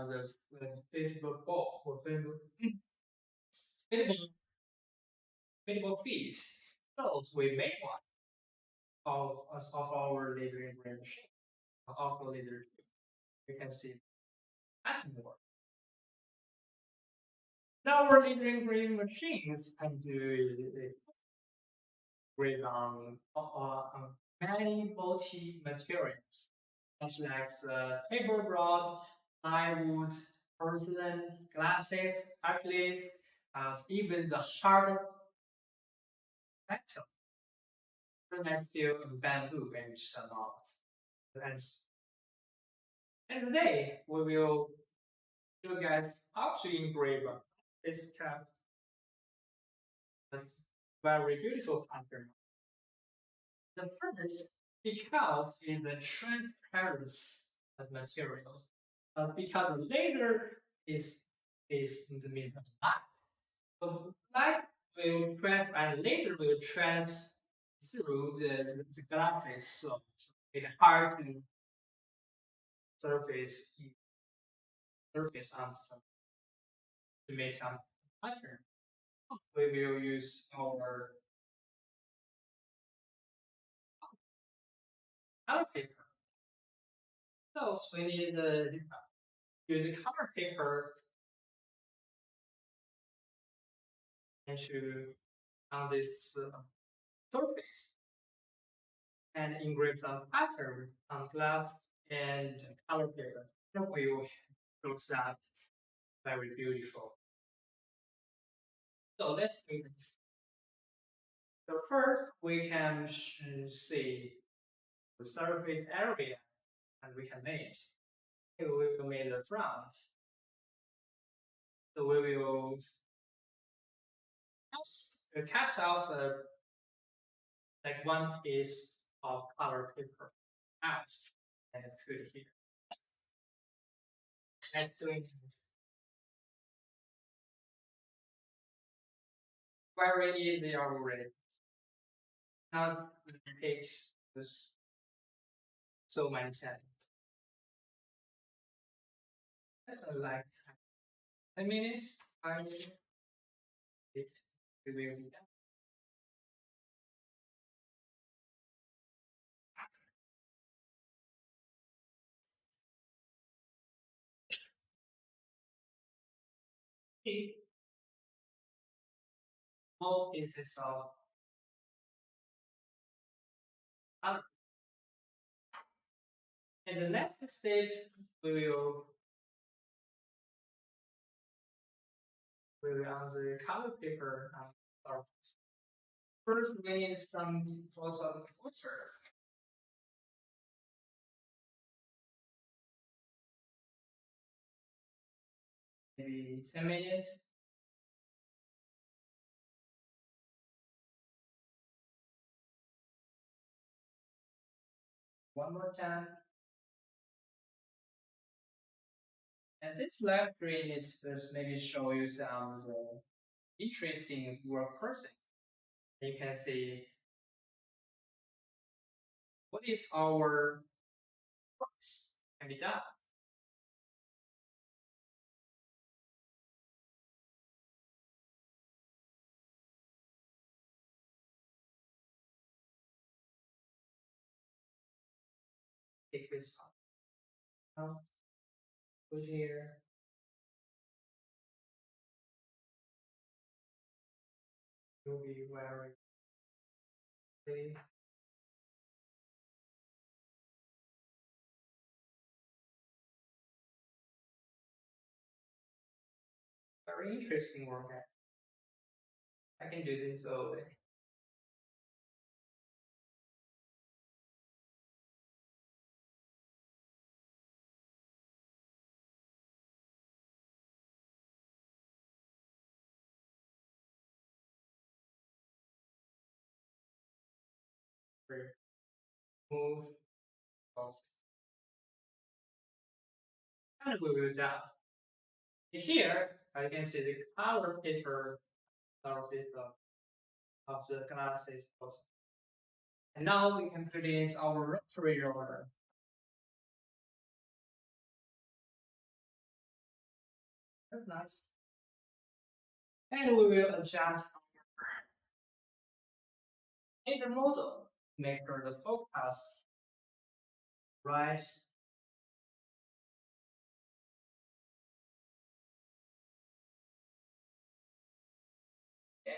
on the Facebook wall or Facebook, Facebook feed. So we made one of our living room machine, of the living room. You can see that more. Now our living room machines can do great on many multi materials, such as paperboard, plywood, porcelain, glasses, acrylic, even the hard metal, stainless steel, and bamboo, and some others. And, and today we will show you guys how to engrave this cup. This very beautiful pattern. The first, because it's the transparency of materials. Because the laser is in the middle of light. So light will trans and laser will trans through the glasses, so it's hard to surface surface on some to make some pattern. We will use our color paper. So we need to use a color paper and to on this surface and engrave some pattern on glass and color paper. That will look that very beautiful. So let's do this. So first we can see the surface area and we can make. We will make the front. So we will cut out like one piece of color paper out and put it here. That's doing very easy already. Not takes this so many time. That's like 10 minutes, 5 minutes. It will be done. Take small pieces of color. In the next stage, we will on the color paper surface. First, we need some drops of water. Maybe 10 minutes. One more time. And this left screen is just maybe show you some interesting work process. You can see what is our works can be done. Take this up, put here. You'll be very very interesting work. I can do this all day. Move off. And we will down. Here, I can see the color paper surface of the glasses. And now we can put in our rotary roller. That's nice. And we will adjust laser model. Make sure the focus right. Yeah,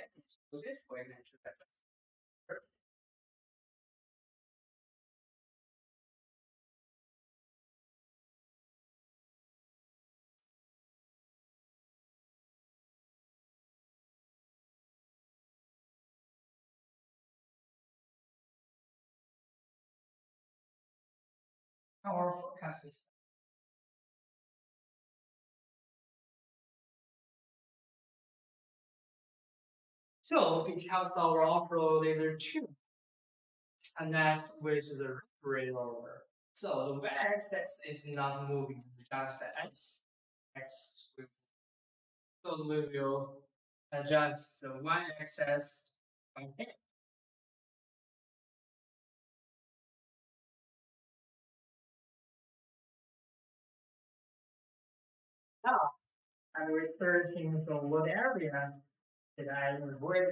so this way mention that. Our forecast system. So because our off-road laser tube connect with the radar, so the y-axis is not moving, just the x. So we will adjust the y-axis from here. Now I'm researching so what area did I avoid.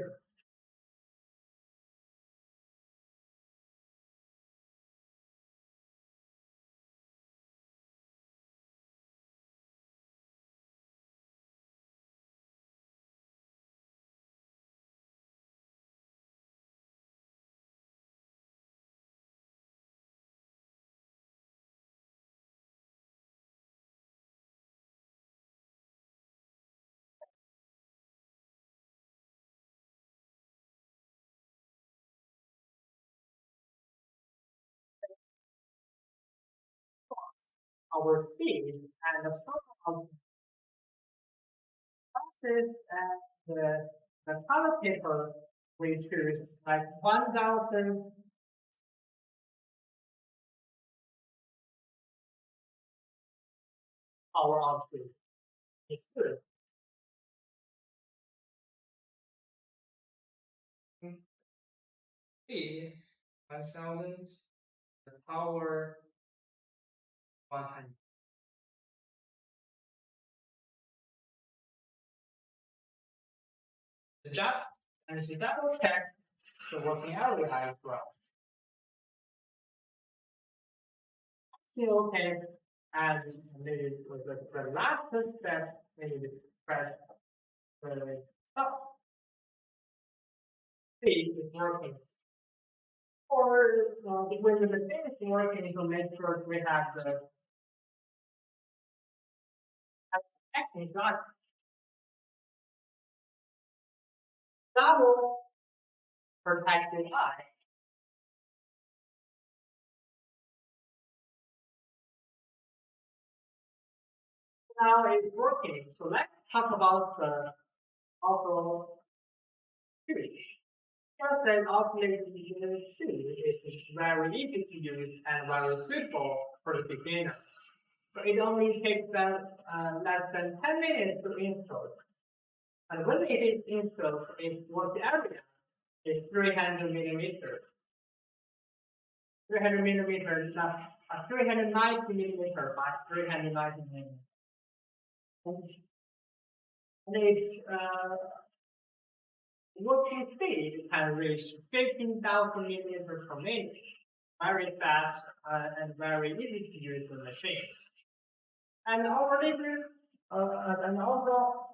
Our speed and the total process and the color paper we choose like 1000 power output. It's good. Speed 1000, the power 100. The job and the double check the working area as well. Still okay, and maybe the last step, maybe press the stop. See it's working. Or when the machine is working, to make sure we have the action is not double protected eye. Now it's working. So let's talk about the also theory. First, an automated engineering tool is very easy to use and very suitable for the beginner. So it only takes them less than 10 minutes to install. And when it is installed, its work area is 300 millimeters. 300 millimeters, not 390 millimeters by 390 millimeters. And its working speed can reach 15,000 millimeters per minute. Very fast and very easy to use the machine. And our laser, and also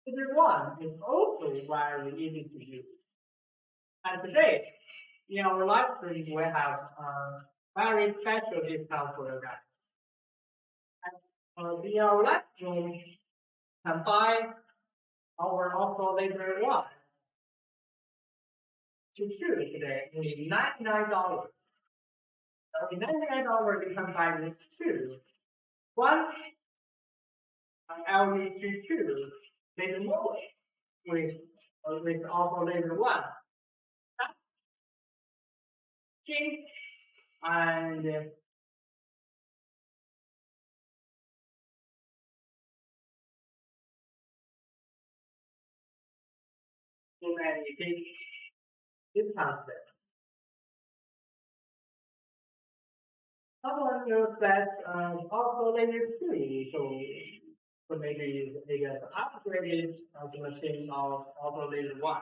laser one is also very easy to use. And today, in our live stream, we have very special discount for you guys. And in our live stream, you can buy our also laser one to choose today only $99. So in $99, you can buy this two. One LV22 laser mode with also laser one. G and humanity this concept. Someone knows that also laser two, so So maybe they get upgraded as a machine of later one.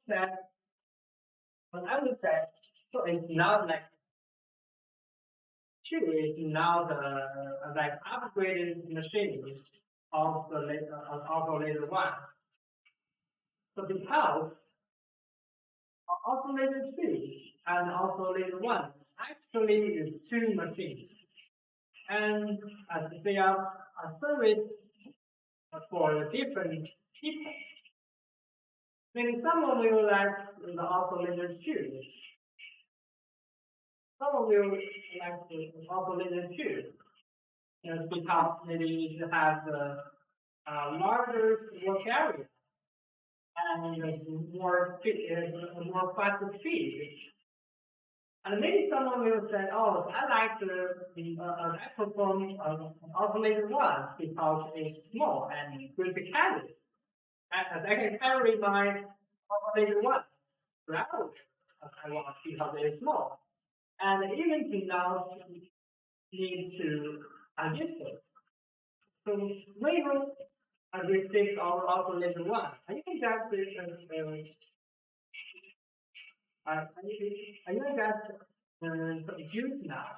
That what I would say, so it's not like two is now the like upgraded machine of the later one. So because oscillator 2 and oscillator 1 is actually two machines. And they are a service for different people. Maybe someone will like the oscillator 2. Someone will like the oscillator 2. Because maybe it has a larger work area and more faster speed. And maybe someone will say, oh, I like I perform oscillator 1 because it's small and good to carry. As I can carry my oscillator 1 forever as I want because it's small. And even to now need to adjust it. So later, I receive our oscillator 1. And you can just I know that use now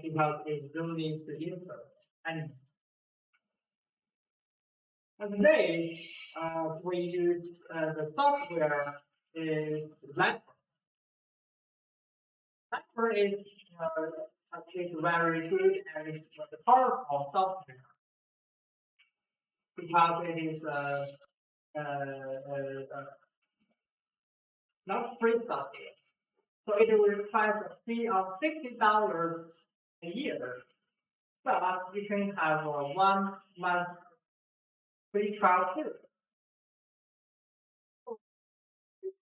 because it still needs the input. And today we use the software is Lightburn. Lightburn is very good and it's powerful software because it is not free software. So it requires a fee of $60 a year. But you can have a 1 month free trial period.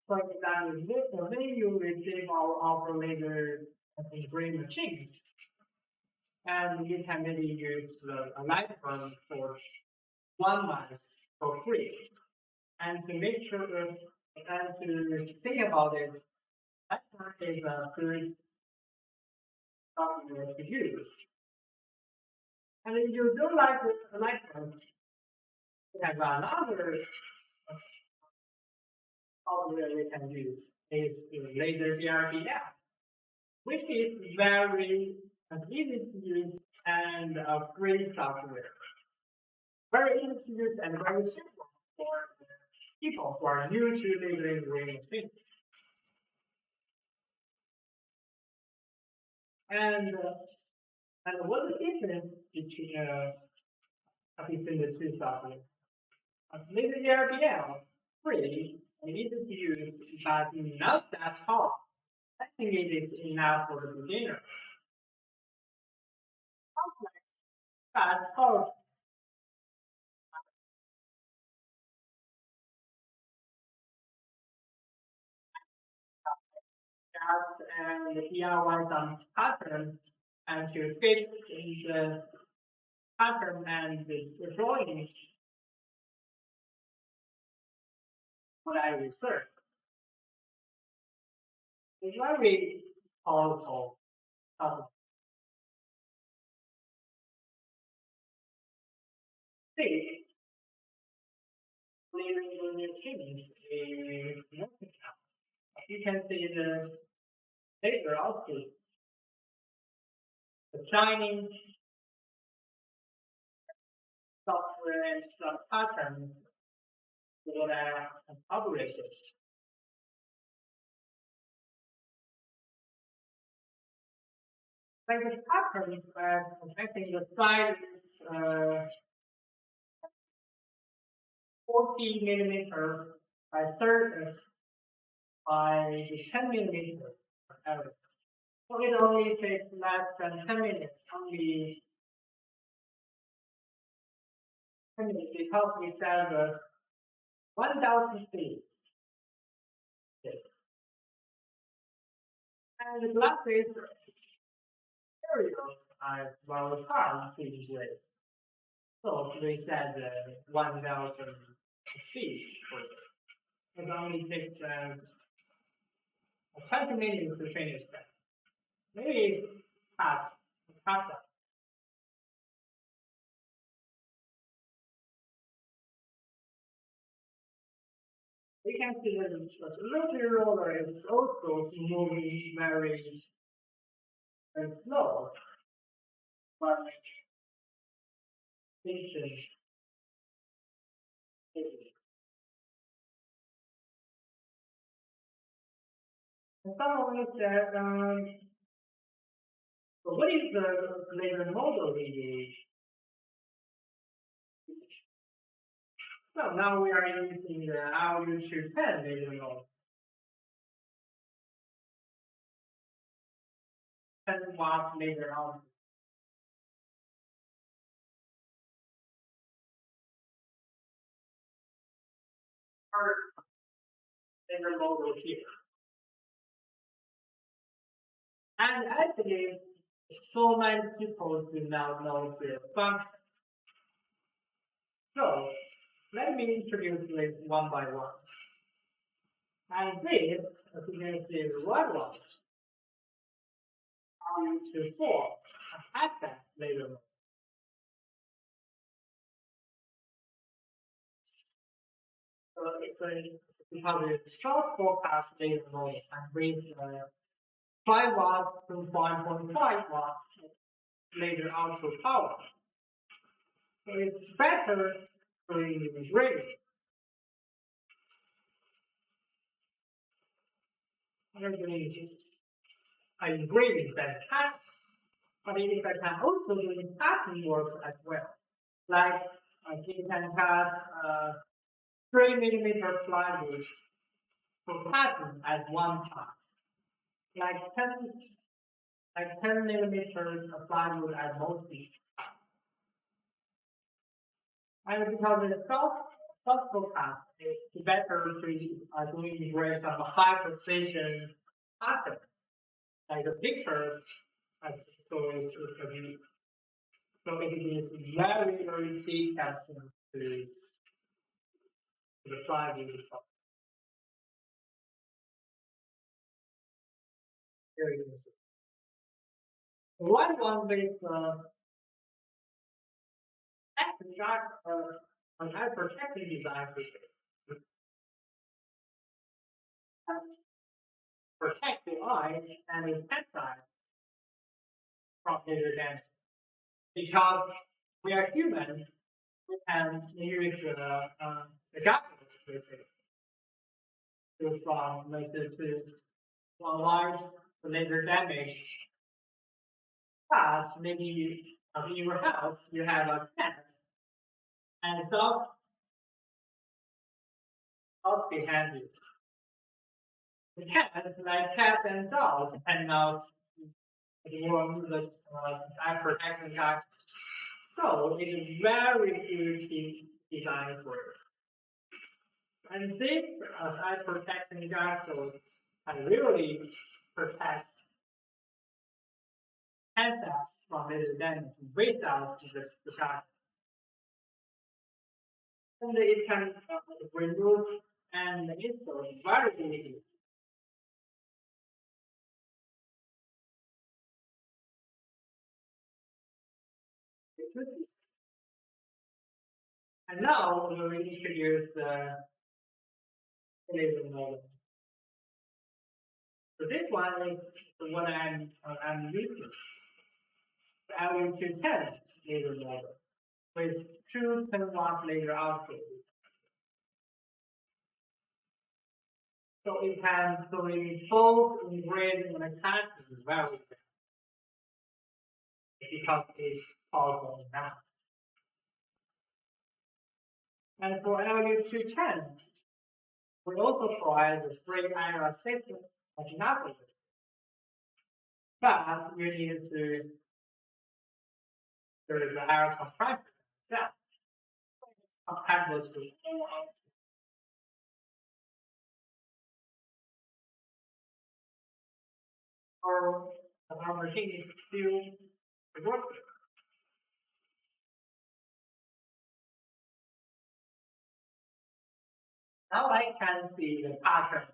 For example, when you receive our offer later in green machines, and you can maybe use the Lightburn for 1 month for free. And to make sure and to think about it, Lightburn is a good software to use. And if you don't like Lightburn, we have another software we can use is Laser GRBL, which is very easy to use and a free software. Very easy to use and very simple for people who are new to laser engineering things. And what's the difference between the two software? Laser GRBL, free and easy to use, but not that hard. I think it is enough for the beginner. But hard. And DIY some pattern and to fix the pattern and the drawing what I research. It's very powerful. See, living with humans is working out. You can see the laser output, the shining software and some pattern what I published. Like the pattern, I think the size is 40 millimeter by 30 by 10 millimeter per area. So it only takes less than 10 minutes, only 10 minutes because we set 1000 feet. Okay. And the glasses materials are well hard to use. So we said 1000 feet for it. It only takes 20 minutes to finish that. Maybe it's half that. we can see that the rotary roller is also moving very slow, but patient. And someone said, so what is the laser model we use? So now we are using the RU210 laser model. 10-watt laser output. First laser model here. And actually, so many people do not know the function. So let me introduce this one by one. And this, as you can see, is the right one. RU24, a high-pass laser model. So it's a short forecast laser model and with 5 watts to 5.5 watts laser output power. So it's better for grading. Engraving that pattern, but it can also do pattern work as well. Like you can cut 3 mm plywood for pattern at one pass, like 10 millimeters of plywood at most each. And because the soft forecast is better to integrate some high precision pattern, like the picture as shown to review. So it is very, very key caption to the plywood. Very easy. One with action shot an protecting design feature. Protect the eyes and the pet side from laser damage. Because we are human, we can use the goggles with it to avoid the laser damage. But maybe in your house you have a cat and dog behind you. The cats, like cats and dogs, depending on the room, the eye protection guy. So it's a very good design for it. And this eye protection glasses can really protect handsets from laser damage without the shot. And it can remove and install very easily. And now we will introduce the laser model. So this one is the one I'm using. The LU210 laser model with 210-watt laser output. So it can create both engraving and attachment as well because it's powerful enough. And for LU210, we also provide the free IR system of navigator. But you need to there is an air compressor itself. Compatible to or our machine is still working. Now I can see the pattern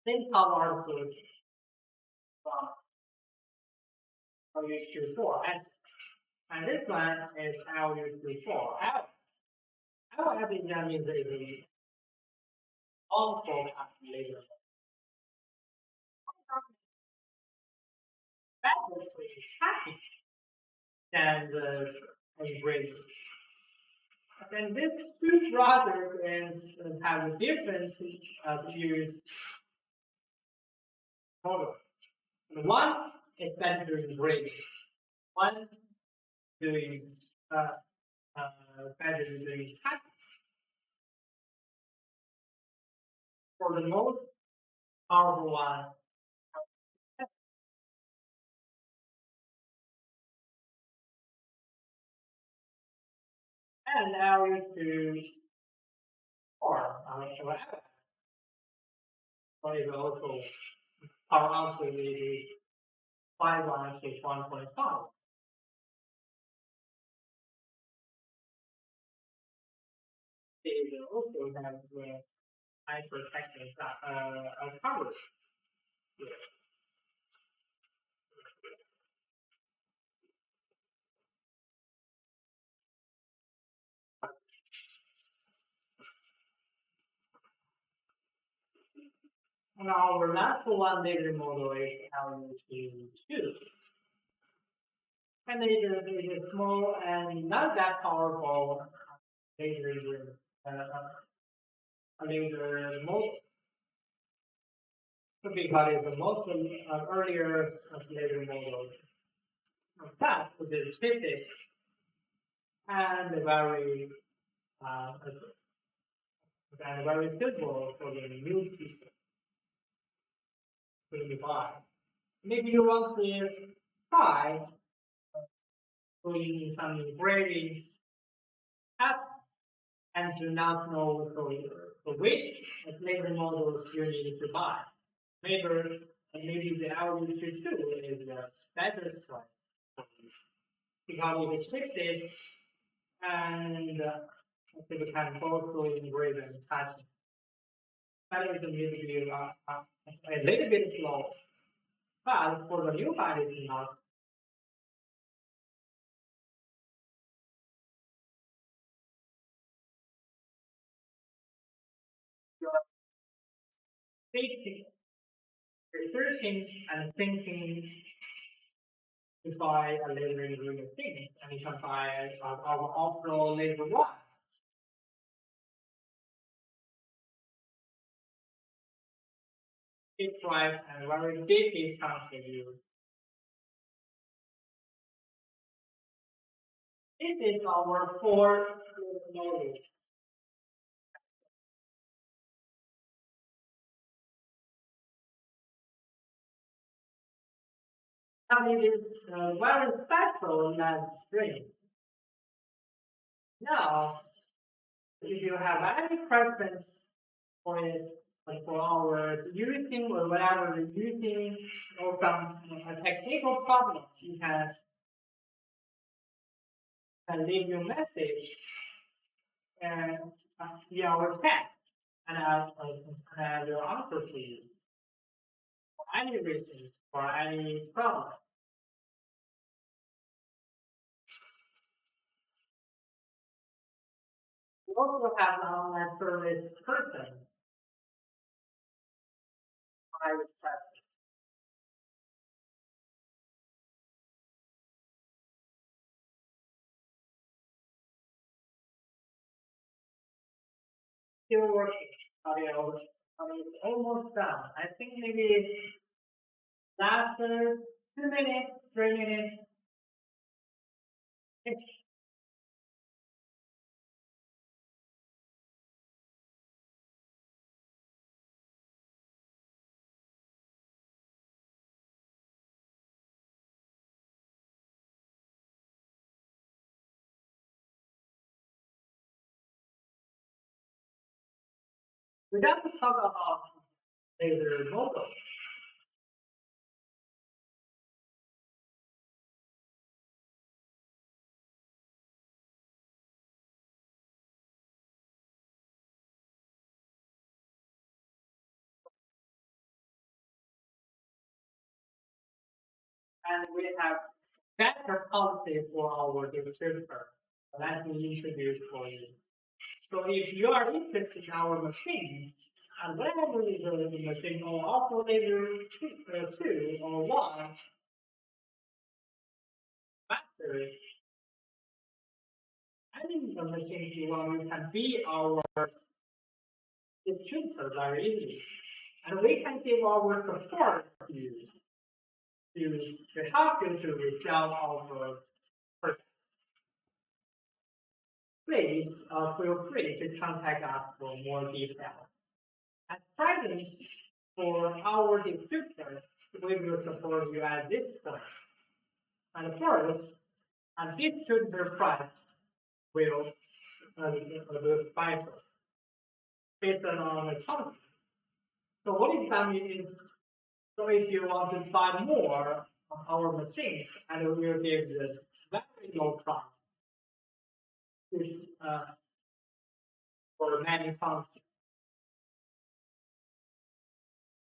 same color output from LU24. And this one is LU24. L epidemic is a harmful calculator. That is happy and great. And this two products have a different use model. One is better doing great. One doing better doing happy. For the most powerful one, and now we to or whatever. So it will also power out to the 5 1 to 1.5. They will also have hypertext coverage. And our last one laser model is LU2. And it is small and not that powerful laser laser most because it's the most earlier laser model of that, which is fifties and uh, very suitable for the new people to buy. Maybe you want to try doing some engraving apps and do not know which laser models you need to buy. Maybe the LU22 is the better choice because it is fixed and it can both go engrave and touch. That is going to be a little bit slow, but for the new file it's not. Thinking, researching and thinking to buy a laser engraving thing, and you can buy our off-road laser one. It drives and very deep discount review. This is our 4 model. And it is very special LED string. Now, if you have any preference for it, like for our using or whatever you're using, or some technical problems, you can leave your message and via our chat, and I will answer to you for any reason, for any problem. We also have an online service person. I request. Still working. It's almost done. I think maybe last 2 minutes, 3 minutes. We got to talk about laser model. and we have better policy for our distributor. Let me introduce for you. So if you are interested in our machine, and whenever the machine or operator two or one master, any of the machines you want, you can be our distributor very easily. And we can give our support to you to help you to resell our product. Please feel free to contact us for more details. At present, for our distributor, we will support you at this point. And first, and distributor price will cycle based on the country. So what is that mean? So if you want to buy more of our machines, and we will give the very low price for many functions.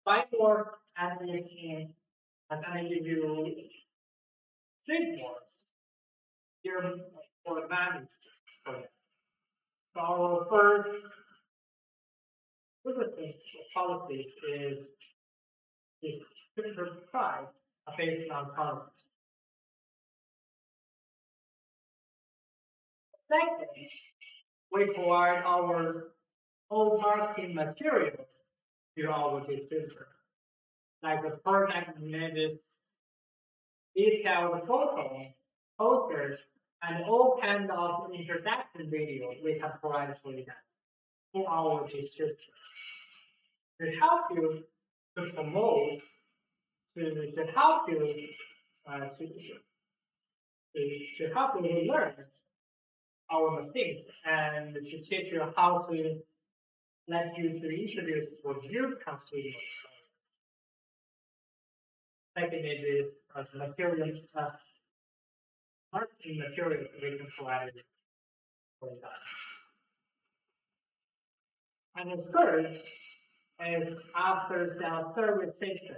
Buy more and machine, and I give you 3 more here for managed for that. So our first policy is distributor price based on policy. Second, we provide our own marketing materials to our distributor, like the product images, detailed photos, posters, and all kinds of introduction video we can provide for you for our distributor to help you to promote, to help you to help you learn our machines and to teach you how to let you to introduce for your consumers. Second is materials, marketing materials we can provide for that. And the third is after sales service system.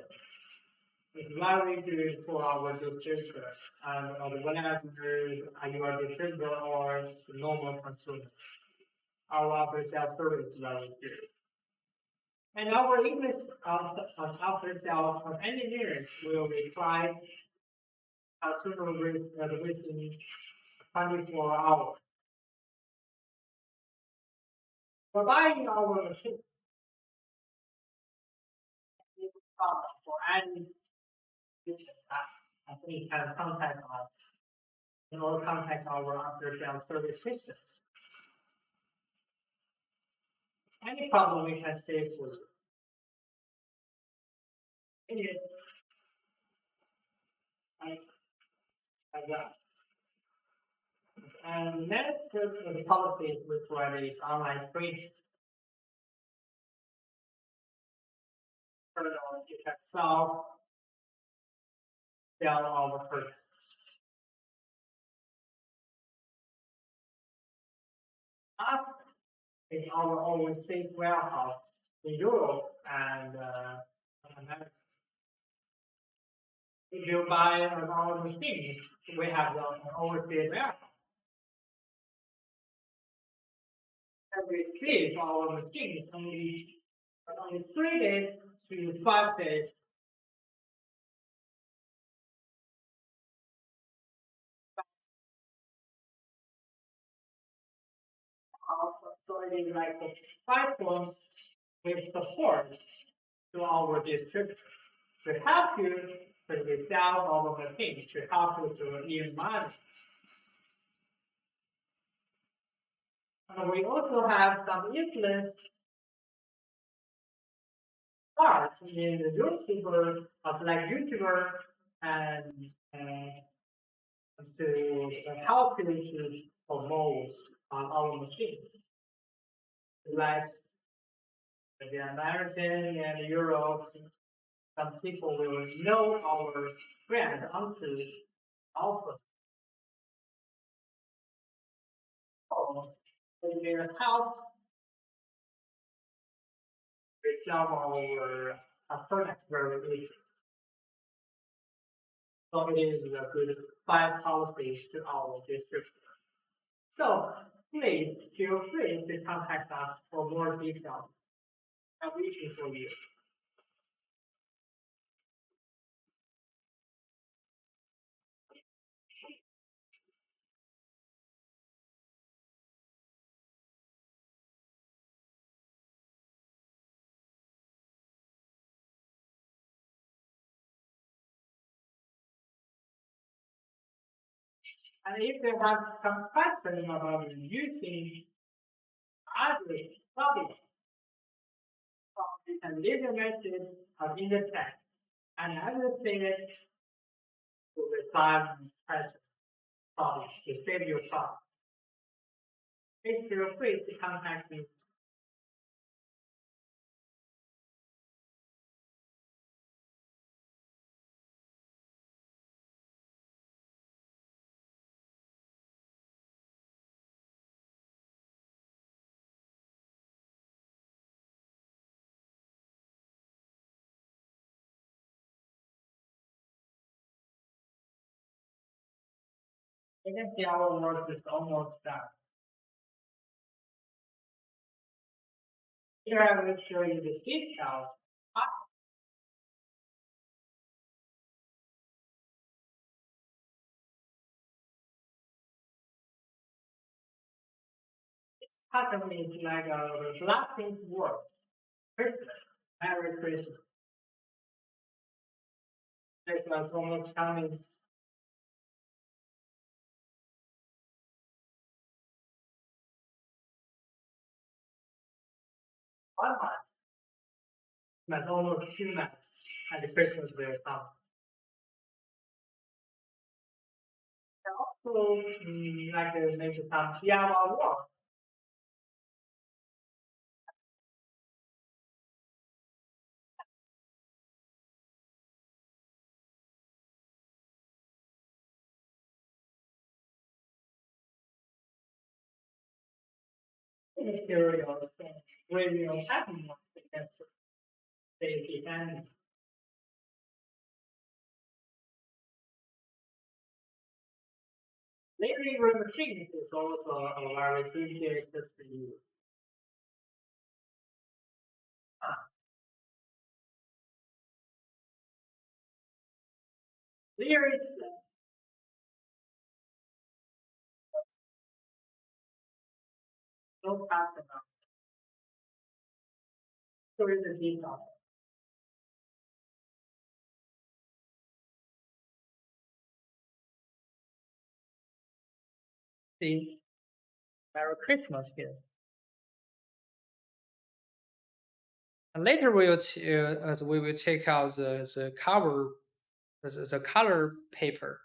It's very good for our distributors and whenever you are distributor or normal consumer. Our after sales service is very good. And our English after sales engineers will reply consumer within 24 hours. For buying our machine, for any business, I think you can contact us or contact our after sales service systems. Any problem we can save for you. Like that. And next, the policy we provide is online training. You can sell our products. Us is our own sales warehouse in Europe and America. If you buy our machines, we have our own sales warehouse. And we ship our machines only 3 days to 5 days. So it is like 5 months with support to our distributor to help you to sell our machines, to help you to earn money. And we also have some influence parts in the YouTuber, like YouTuber, and to help you to promote our machines. Like the American and Europe, some people will know our brand until often. In their house, we sell our products very easily. So it is a good 5 policies to our district. So please feel free to contact us for more details. I'm reaching for you. And if you have some questions about using other topics, you can leave a message or in the chat, and I will see it to reply to this question topic to save your time. Please feel free to contact me. You can see our work is almost done. Here I will show you the details. Pattern is like a reflecting word. Christmas. Merry Christmas. There's almost coming 1 month. But almost 2 months. And the Christmas will come. And also, like maybe some DIY work. Materials and radio happening against the enemy. Layering room machine is also a very good tip for you. There is no path enough. So is the detail. See, Merry Christmas here. And later we will take out the cover, the color paper.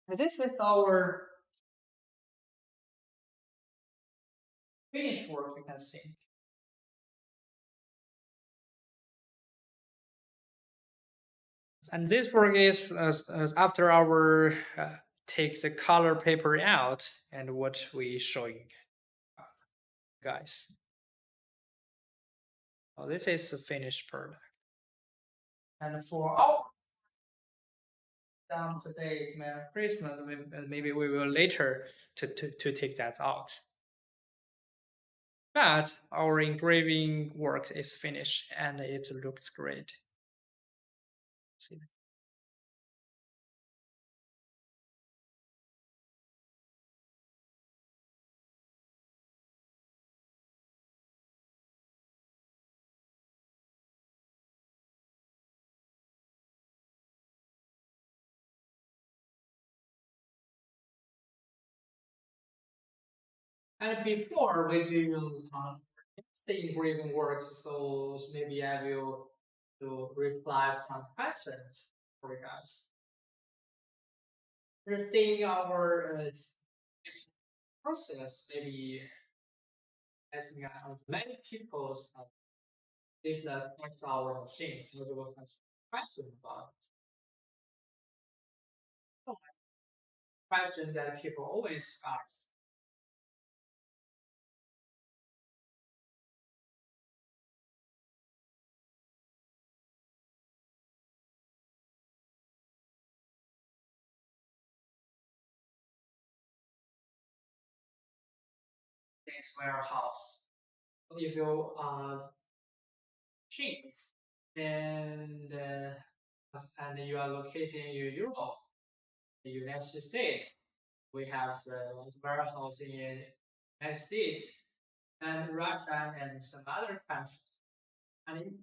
And this is our finished work, you can see. And this work is after our take the color paper out and what we showing guys. Oh, this is the finished product. And for our down today, Merry Christmas, maybe we will later to take that out. But our engraving work is finished and it looks great. See. And before we do the engraving works, so maybe I will to reply some questions for you guys. First thing, our process maybe asking many people if that affects our machines, we will have some questions about it. Questions that people always ask. logistics warehouse. So if you machines and you are located in Europe, the United States, we have the warehouse in United States and Russia and some other countries. And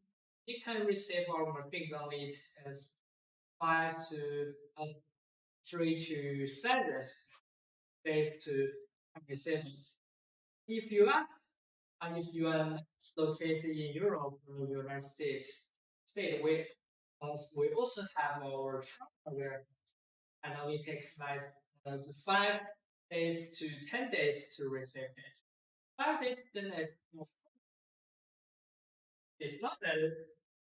you can receive our machine only as 3 to 7 days to receive it. If you are if you are located in Europe or United States, we also have our hardware, and it takes like 5 days to 10 days to receive it. 5 days, then it's not that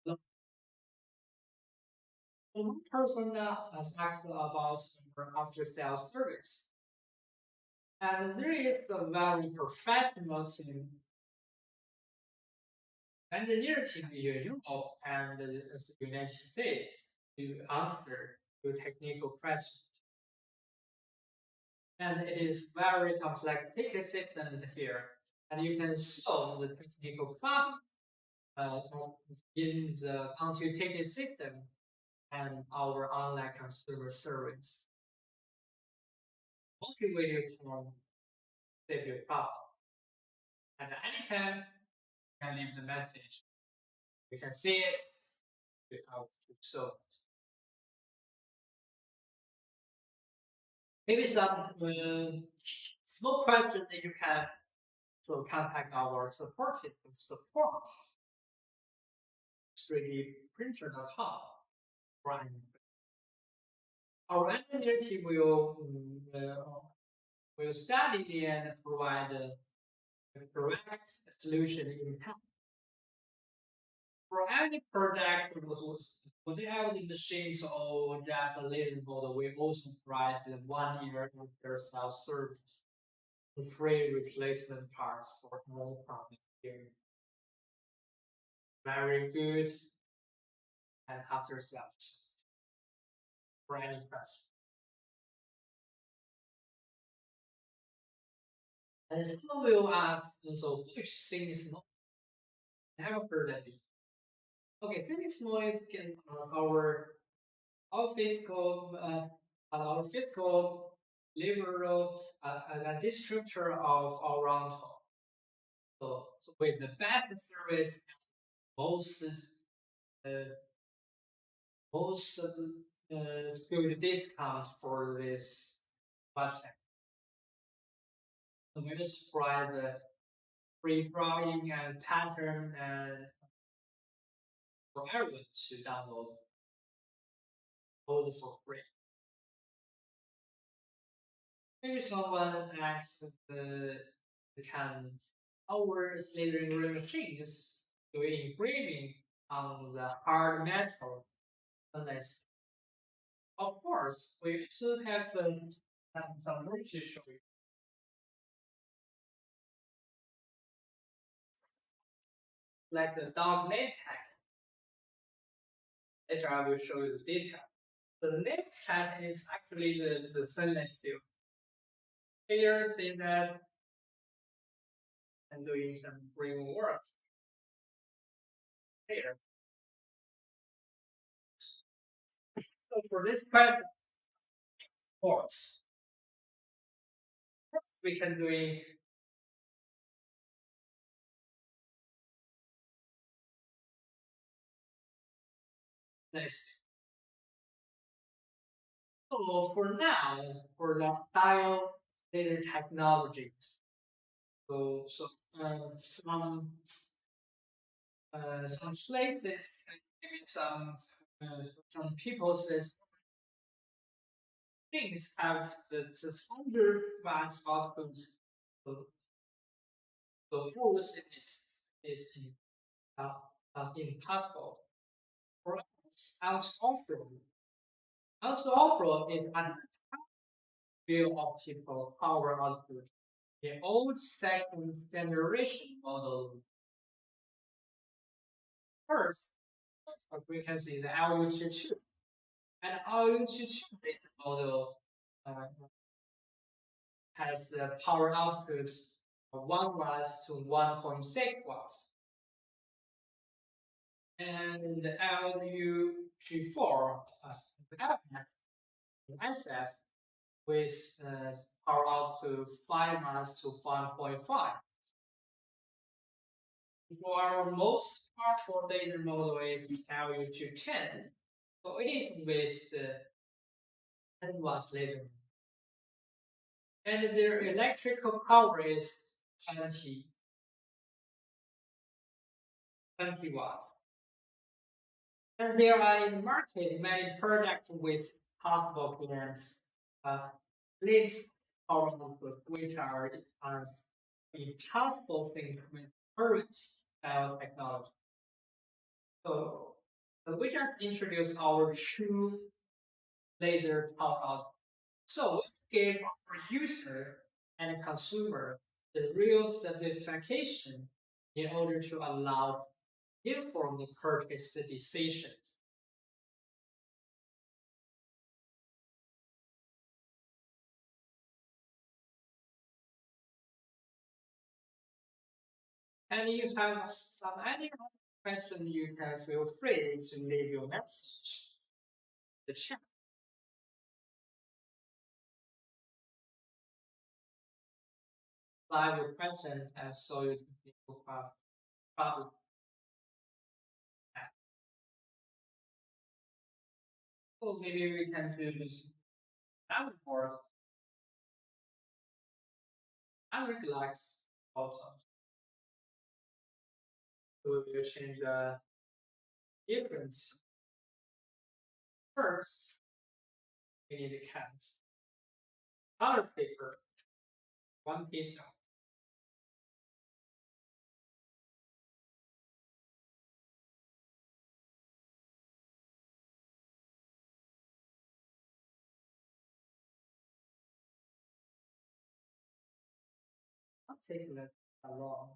long. One person has asked about our after sales service, and there is a very professional team engineer team in Europe and the United States to answer your technical questions. And it is very complex ticket system here. And you can solve the technical problem uh, in the onto ticket system and our online consumer service. Only way you can save your problem. And anytime you can leave the message. You can see it without solve it. Maybe some small question that you can contact our support system support 3dprinter.com. Right. Our engineer team will study and provide the correct solution in time. For any project, whatever the machines or just a little model, we also provide the 1 year after sales service. Free replacement parts for all problems here. Very good and after sales for any question. And someone will ask, so which thing is not? I haven't heard that before. Okay, Phoenix noise can cover our physical, liberal, a distributor of our round. So with the best service, most uh, most good discount for this website. So we just provide the free drawing and pattern and for everyone to download those for free. Maybe someone asks can our slithering machines do engraving on the hard metal unless of course we should have some room to show you. Like the dog name tag. Later I will show you the detail. The name tag is actually the stainless steel. Here see that I'm doing some green work here. So for this part, course, we can doing this. So for now, for the dial data technologies, so some places, maybe some people says things have the 600 watts output. So those is uh, impossible. For us, out off-road is an real optical power output. The old second generation model first, as we can see, the LU22. And LU22 model uh, has the power output 1 watts to 1.6 watts. And the LU34 SF with power out to 5 watts to 1.5. For our most powerful laser model is LU210. So it is with the 10 watts laser. And their electrical power is 20 watts. And there are in the market many products with possible PMs, leads power output, which are impossible thing with current biotechnology. So we just introduced our true laser power output. So we give our user and consumer the real satisfaction in order to allow informed purchase decisions. And you have some any question, you can feel free to leave your message. The chat. Live your question and so you can problem. So maybe we can do this report. I would like also. So we will change the difference. First, we need a cat. Color paper, one piece. Not taking it along.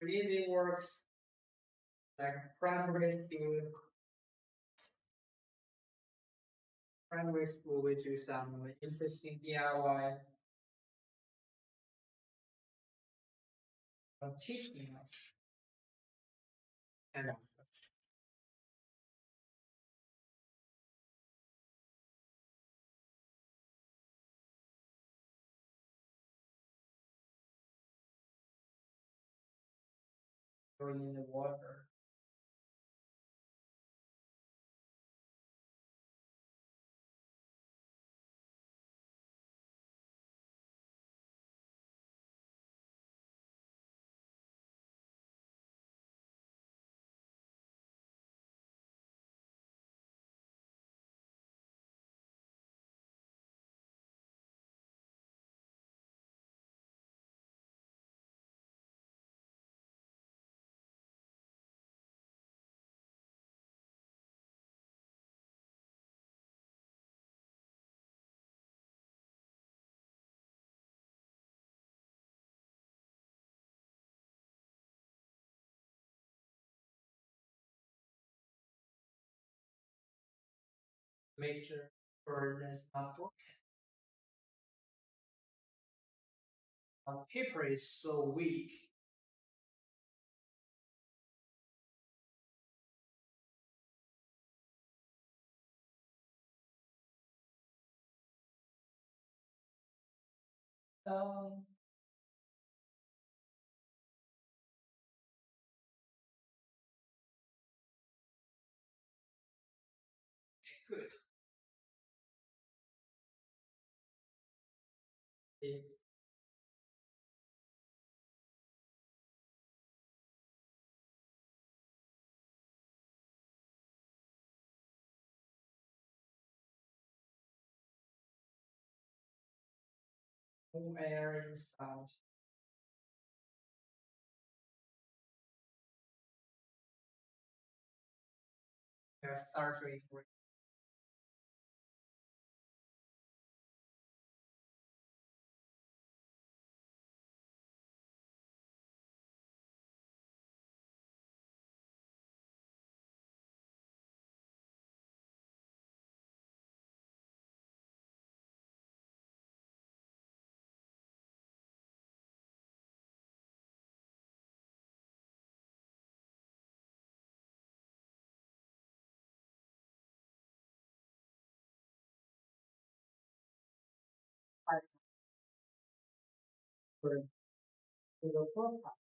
It easy works like primary school, we do some interesting DIY of teaching us. And going in the water. Make sure it's not working. Our paper is so weak. Um, good. The whole air is out. Start rate for for the forecast.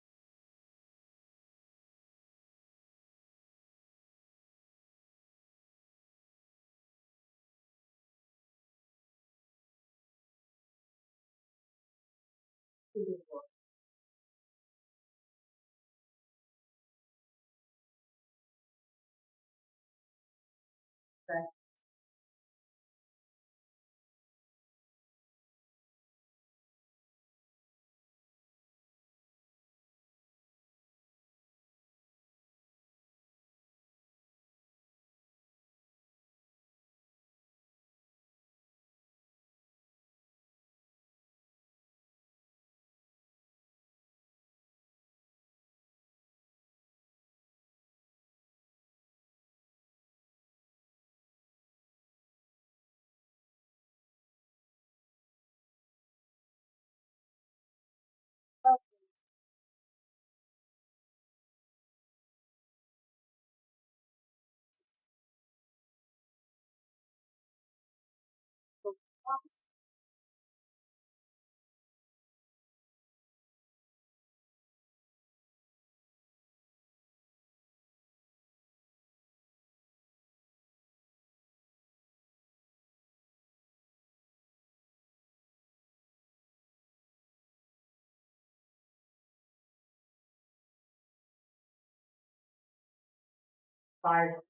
Five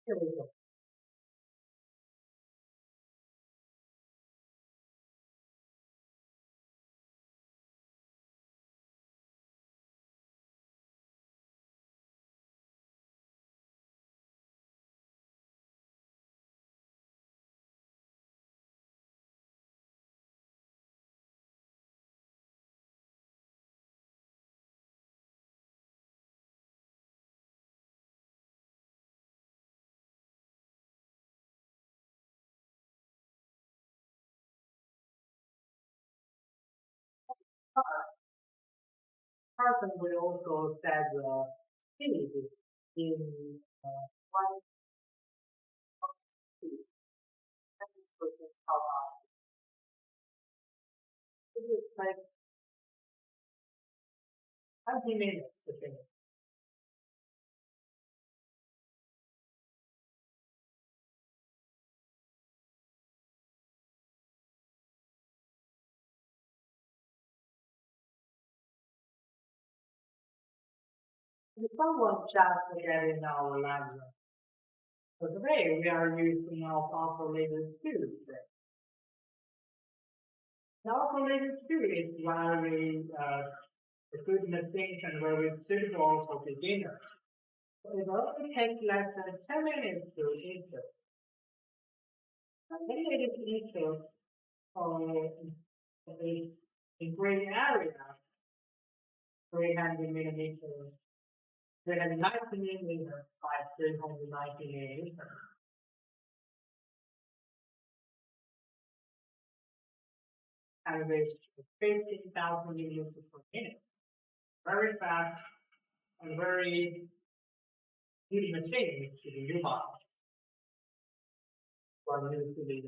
here we go. Carson will also set the speed in one speed, 20% power. It will take 20 minutes to finish. If someone just get in our library, so today we are using our calculator tool. The calculator tool is very good machine and very suitable for beginners. It only takes less than 10 minutes to install. And then it is installed is in gray area, 300 millimeter, 390 millimeter by 390 millimeter. And it's 15,000 millimeters per minute. Very fast and very good machine to the new model. For new to the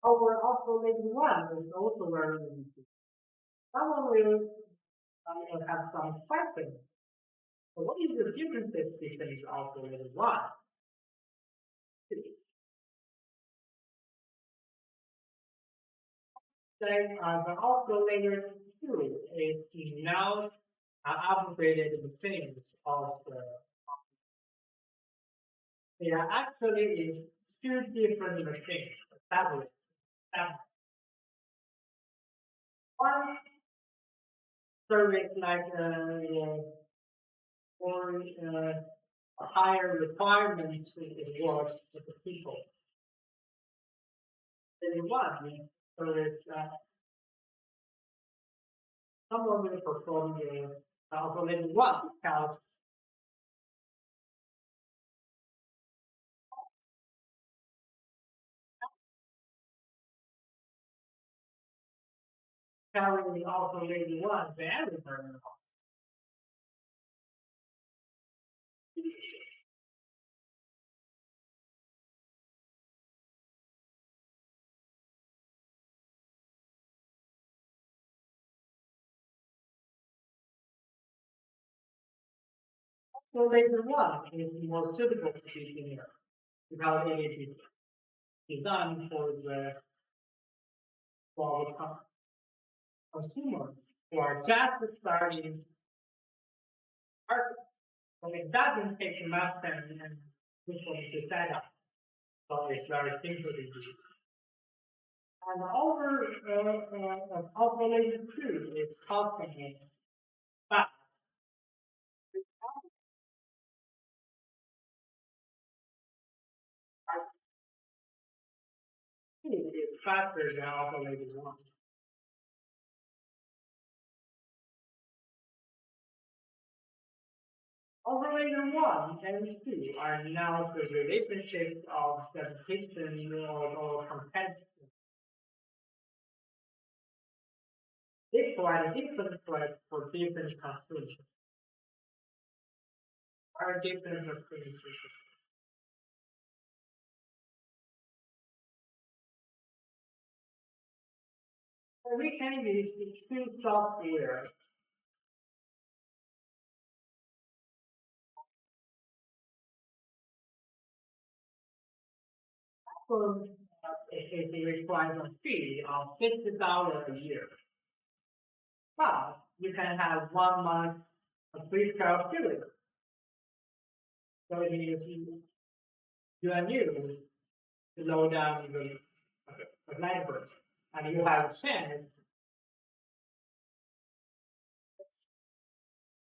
our oscillating one is also very limited. Someone will have some questions. So what is the differences between the oscillating one? Then the oscillator two is now upgraded machines of they are actually is two different machines established. One service like or higher requirements in work with the people. The one is service someone will perform the calculation one because carrying the calculation one to every terminal. Calculation one is more suitable to be here because it is designed for the consumer who are just starting art. So it doesn't take much time and effort to set up. So it's very simple to use. And calculation two is costing fast. Two is faster than calculation one. Calculation one and two are now the relationships of substitution or competition. They provide different threats for different constitutions. Are different constitutions. We can use two software. For it requires a fee of $60 a year. But you can have 1 month of free trial period. So it means you are new to load down the library and you have a chance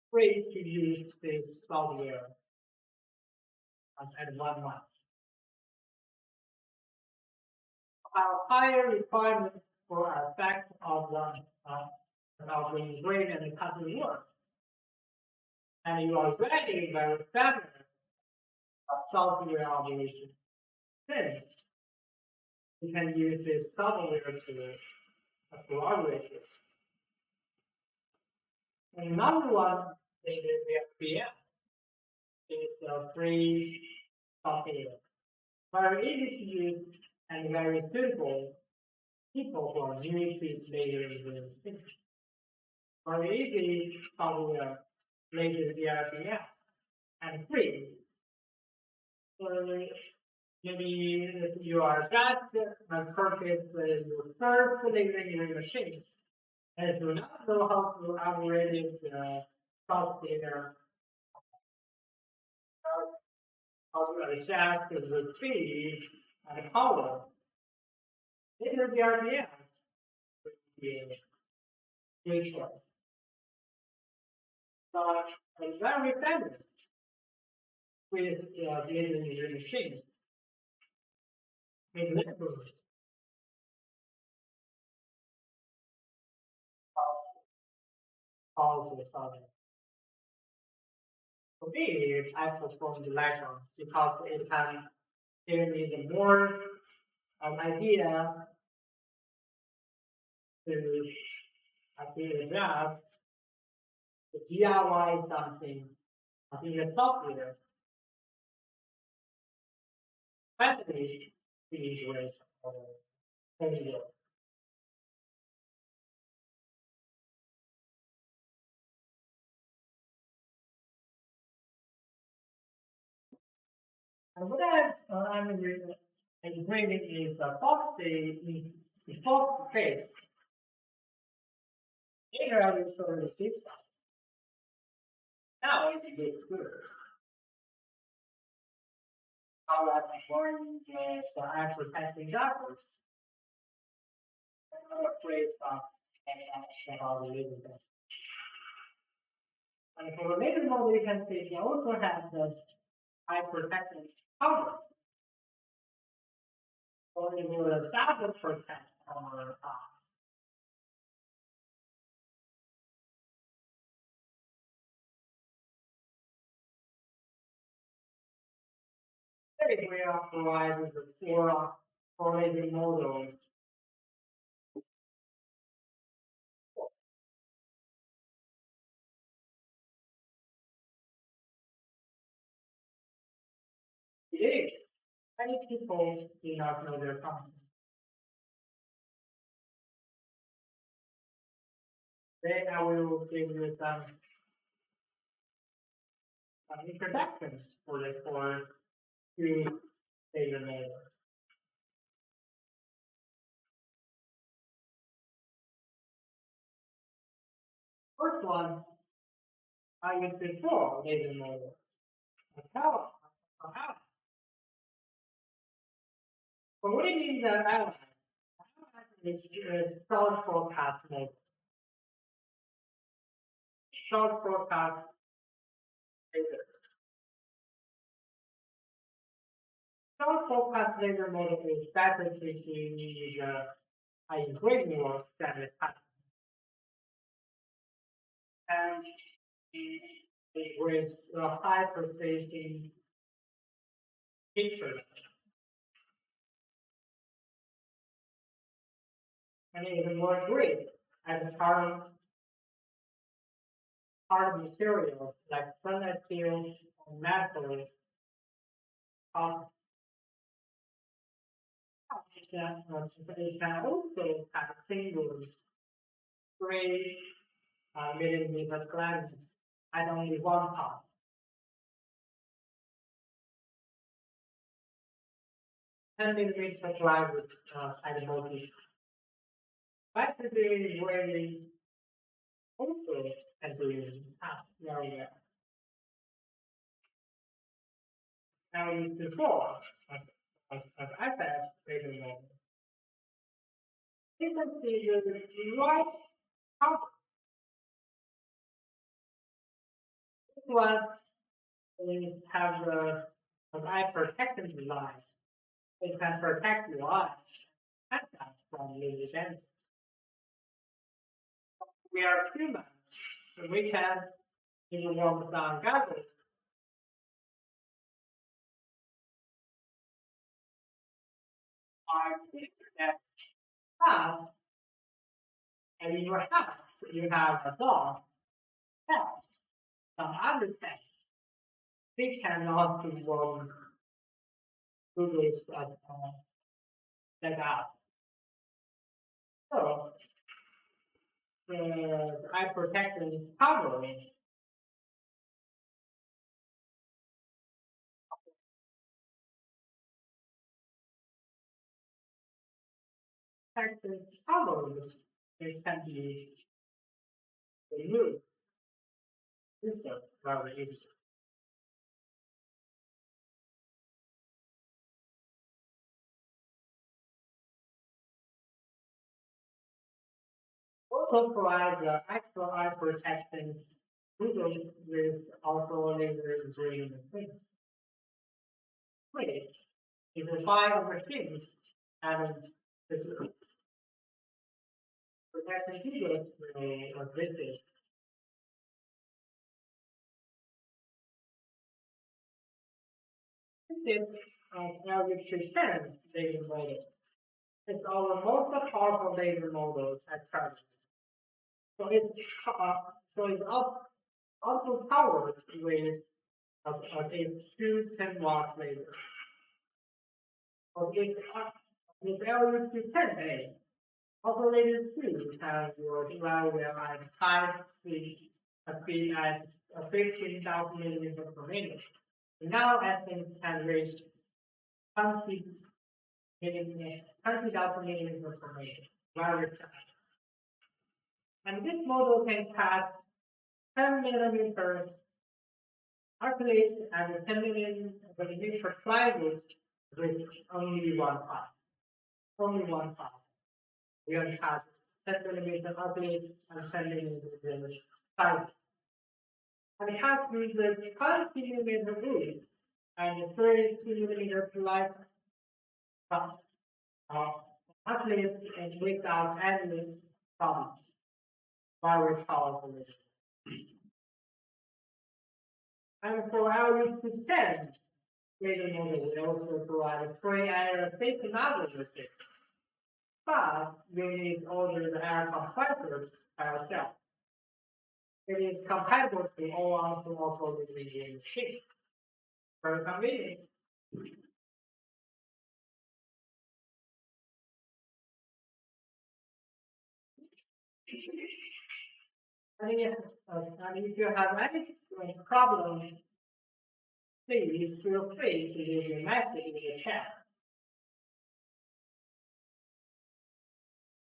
free to use this software at 1 month. Our higher requirements for effect of the brain and the cutting work. And you are ready very better software operation. Then you can use this software to collaborate with. And another one is the FBM. It's a free software. Very easy to use and very suitable people who are new to layering the things. Very easy software related to the FBM and free. So maybe you are just purchased your first layering machines and do not know how to operate the software, how to adjust the speed and power. Later the RDM will be great choice. But it's very famous with layering machines. It's literally powerful software. For me, I perform the Lightroom because it can give me the more idea to actually adjust the DIY something in the software. Finally, we use framework. And what I'm bringing is the Fox face. Later I will show you the stuff. Now it's this good. How I perform the actual testing efforts. Another phrase about the later test. And for the later mode, you can see you also have the hypertext cover. So it will establish protect or Today we are provided the four laser models. It is. Many people do not know their function. Today I will give you some introductions for the three laser models. First one, I use before laser model. How? How? But what it means that I is short forecast model. Short forecast laser. Short forecast laser model is better suited to use a granular standard pattern. And with high precision pictures. And it is more great at hard materials like stainless steel or metal. It can also have single 3 millimeter glasses at only one pass. And millimeter glasses at multi. Battery really also can do tasks very well. Now before, as I said, later on, you can see the right cover. This one is have the eye protection device. It can protect your eyes from UV damage. We are humans, so we can use warm sun goggles. I think that house, and in your house, you have a dog, cat, some other pets. They can also warm Google's that out. So the eye protection is covering protection covered. It can be removed. This is very easy. Also provide the extra eye protection Google's with also laser vision things. Wait, if you buy machines and the protection Google's will visit. This is LU310 laser model. It's our most powerful laser model at present. So it's also powered with its 2 10-watt laser. So its LU210A operated 2 has your fireware at high speed, a speed at 15,000 millimeters per minute. Now essence can reach 20,000 millimeters per minute, very fast. And this model can pass 10 millimeters acrylic and 10 millimeter plywood with only one pass. Only one pass. We only have 10 millimeter acrylic and 10 millimeter plywood. And it has the 20 millimeter wood and 32 millimeter plywood. At least without any problems. Very powerful. And for LU210, laser model will also provide free air system analysis, but we need to order the air compressors by ourselves. It is compatible to all our small code machines. Very convenient. And if you have any problem, please feel free to leave your message in the chat.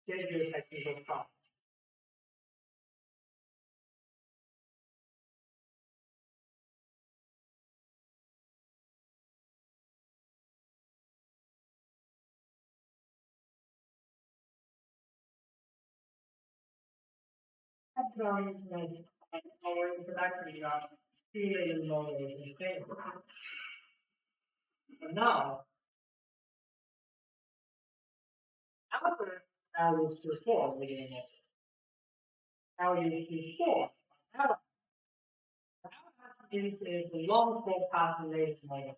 Save your technical problem. Our introduction of three-layer models in favor. And now, after LU24 within it, LU24, this is the long forecast layer model.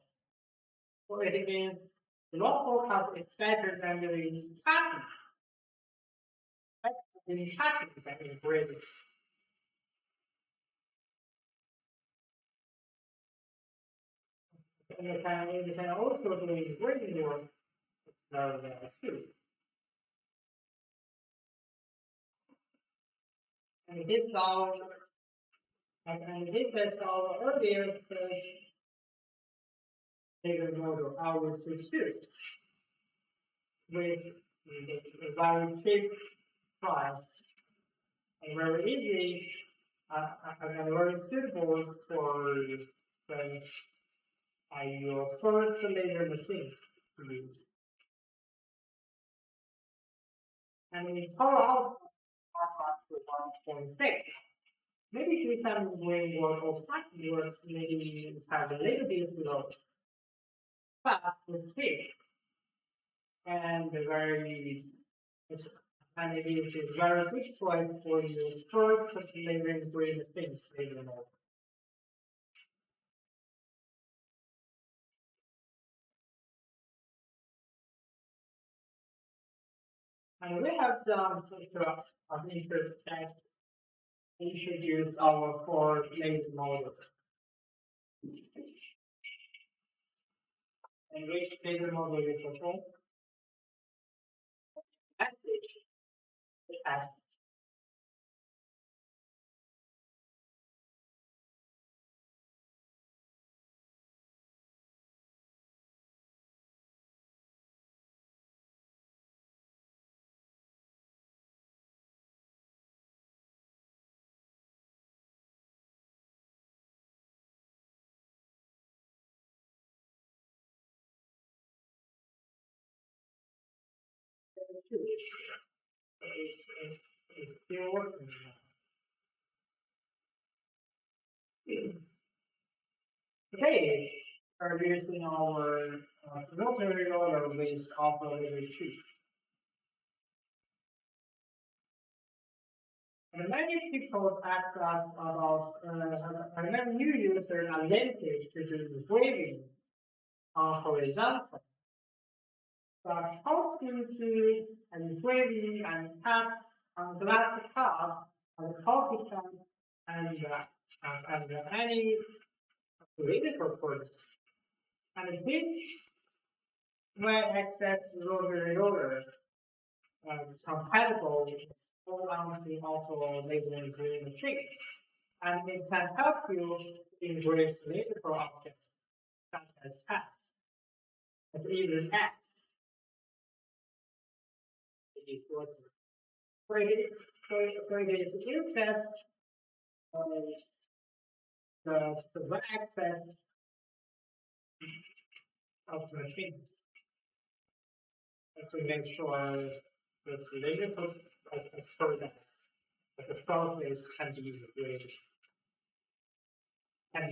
So it means the long forecast is better than the tracking. The tracking that is great. And you can also do grading work too. And this is our earliest data model, our two, with a very cheap price and very easy and very suitable for your first laser machine to use. And in power out to 1.6. Maybe do some doing work or tracking works, maybe have a little bit slow. But it's cheap and very and it is a very good choice for your first layering grade things later on. And we have some sort of interest that introduce our core laser model. And which laser model we perform? Message. It's still working now. Today, we're using our military order with operator 2. And many people ask us about many new users are limited to do waving on horizontal. But how to do and waving and pass on glass card and coffee shop and any political products. And this web access rotary roller compatible with all the auto labeling green machines. And it can help you integrate political objects such as paths and even apps. It is working. So it is instead the web access of the machine. And to make sure that the later products that the process can be integrated. And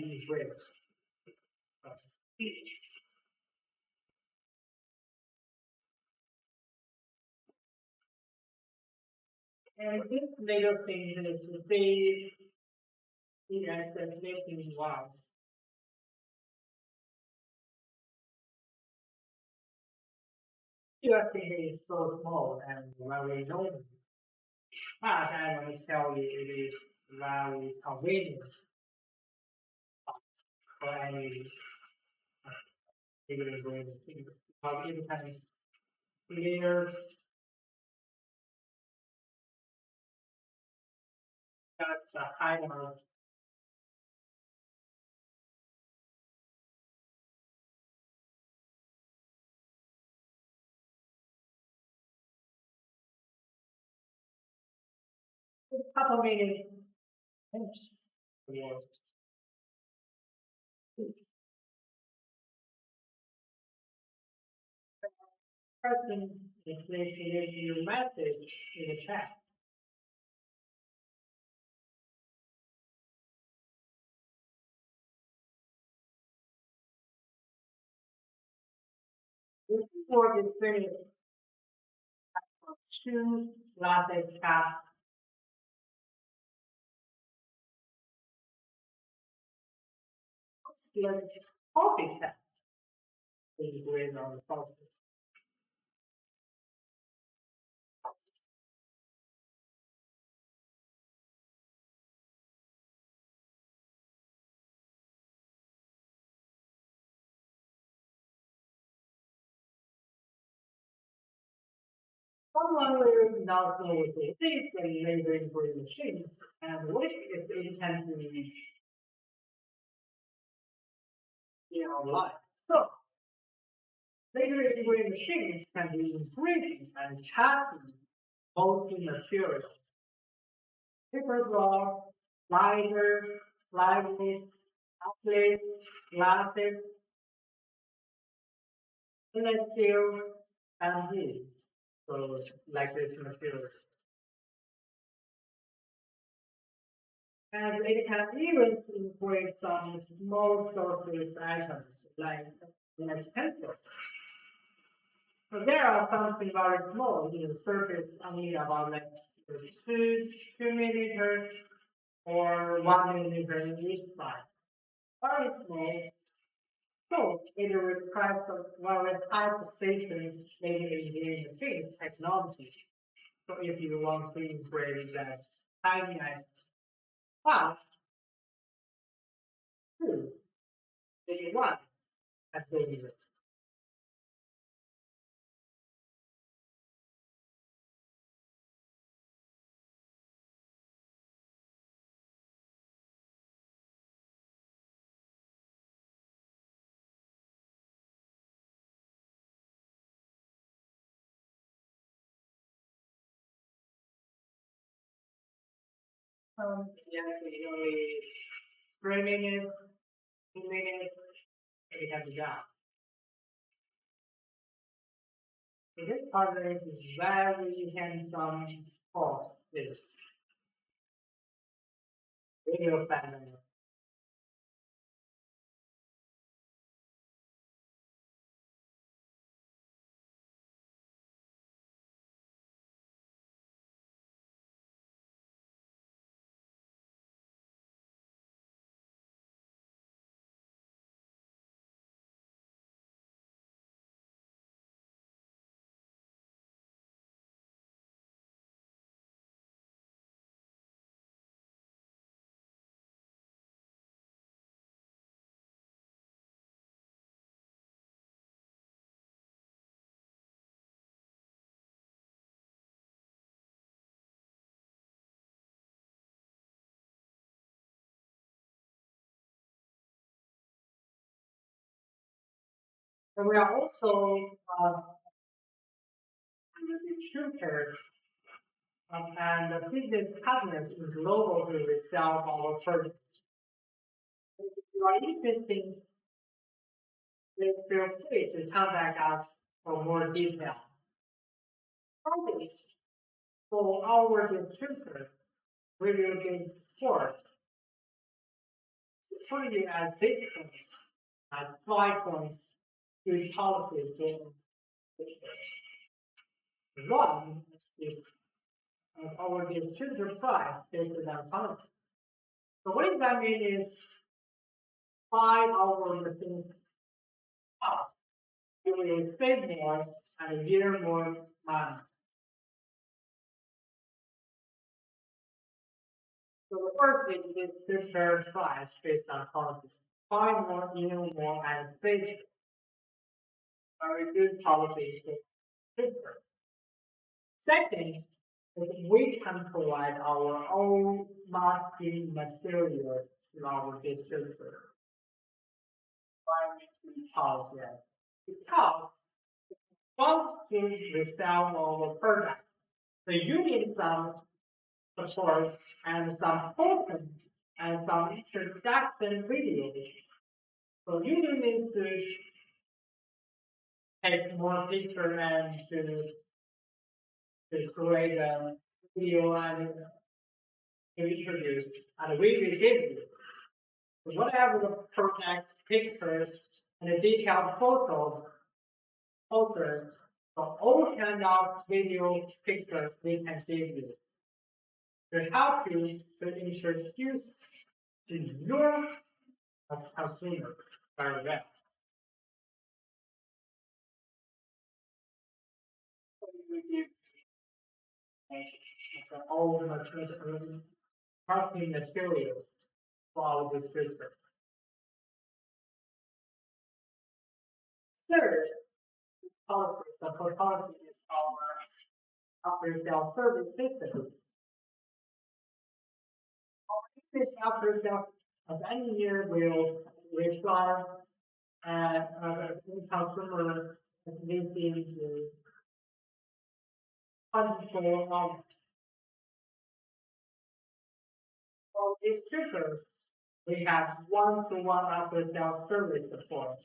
this later thing is they as the making wise. interesting is so small and very normal. But I want to tell you it is very convenient for any figure going because it can clear just a kind of couple minutes. Oops. Yeah. Person is placing your message in the chat. This work is finished. Two classes have still copy that is written on the sources. Someone will not know what it is and labeling for the machines and what is intended in our life. So labeling for machines can be improving and chatting multi materials. Paper draw, lighters, libraries, outlets, glasses, stainless steel, and wood. So like this materials. And it can even include some small surface items like pencil. So there are something very small in the surface, only about like two millimeters or 1 millimeter in each side. Very small. So it requires a very high precision laser engineering machines technology. So if you want to integrate that tiny item, but two, maybe one at the users. Yeah, only 3 minutes, 2 minutes, it can be done. So this project is very hands-on course. This video family. And we are also distributors and the business partners is global to resell our products. If you are interested, please feel free to contact us for more detail. Products for our distributor, we will give support for you at this point at 5 points to policy for one is our distributor price based on policy. So what does that mean is 5 hours machine cost. You will save more and a year more money. So the first is this filter price based on policies. Buy more, yield more, and save very good policies to filter. Second is we can provide our own marketing materials to our distributor. Why we policy? Because once we sell our products, so you need some support and some posting and some introduction videos. So you need to take more picture and to create a video and to introduce and we will give you. So whatever the project pictures and the detailed photo posters, so all kind of video pictures we can give you to help you to introduce to your consumer very well. So we give all the marketing materials for our distributor. Third, policy. The policy is our after sales service system. This after sales of any year will require customer visiting to 24 hours. For distributors, we have one-to-one after sales service support,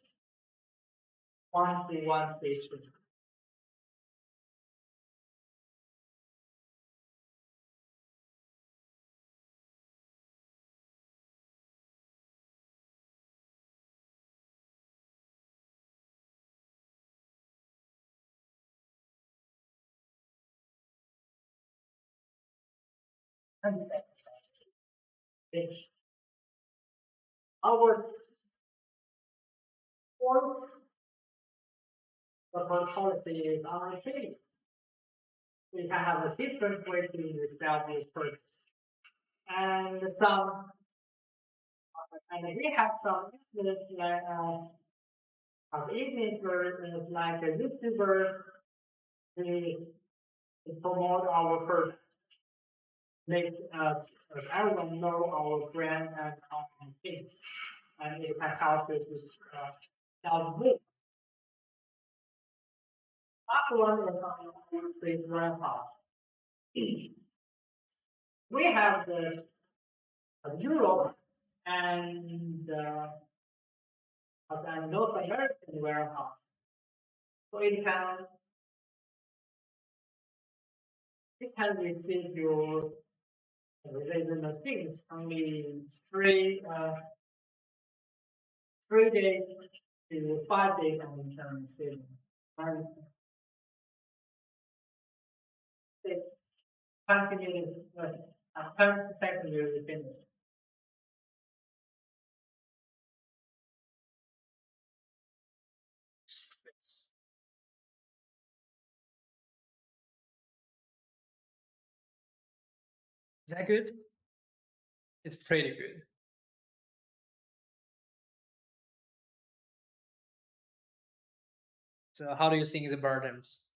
one-to-one feature. And it's our fourth support policy is our training. We can have a different way to establish purchase. And some, and we have some business like of influencers like a YouTuber to promote our product, make everyone know our brand and our things, and it can help us to sell more. Last one is our space warehouse. We have the Europe and North American warehouse. So it can receive your related things only 3 days to 5 days on the term saving. And this continues 10 seconds will finish. Is that good? It's pretty good. So how do you think the burdens?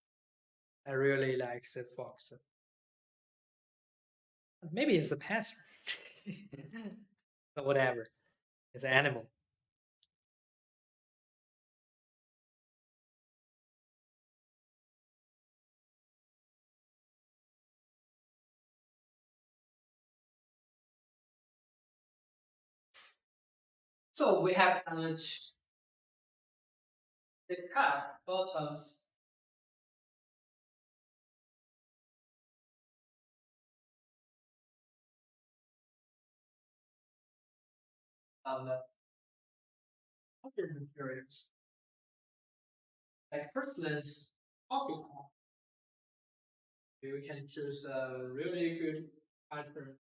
I really like the fox. Maybe it's a panther. But whatever. It's an animal. So we have discussed bottoms on the other materials. Like Kirkland's coffee cup. We can choose a really good pattern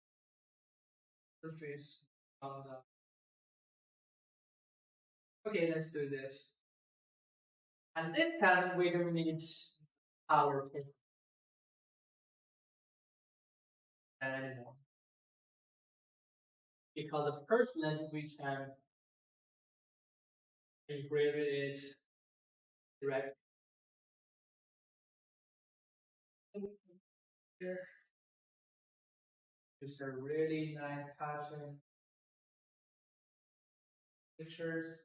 surface on the. Okay, let's do this. And this time we don't need our pin anymore. Because the person we can engrave it directly here. It's a really nice pattern pictures.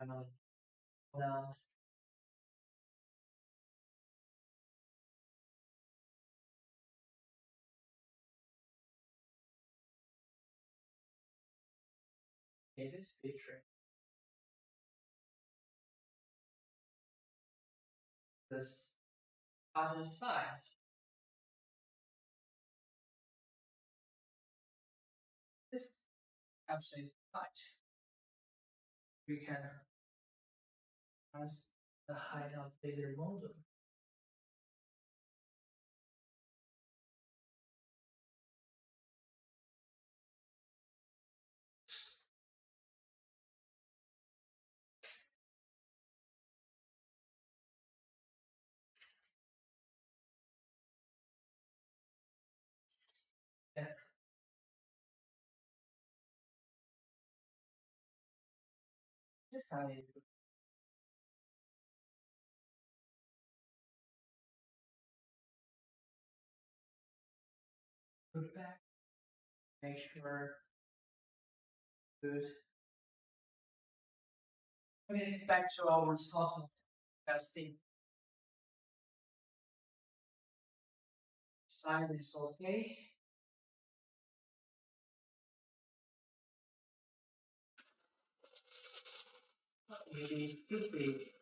And now it is picture. This pattern size. This actually is touch. We can press the height of laser model. Yeah, this how it is. Put back, make sure good. Okay, back to our soft testing. Size is okay. Maybe 50.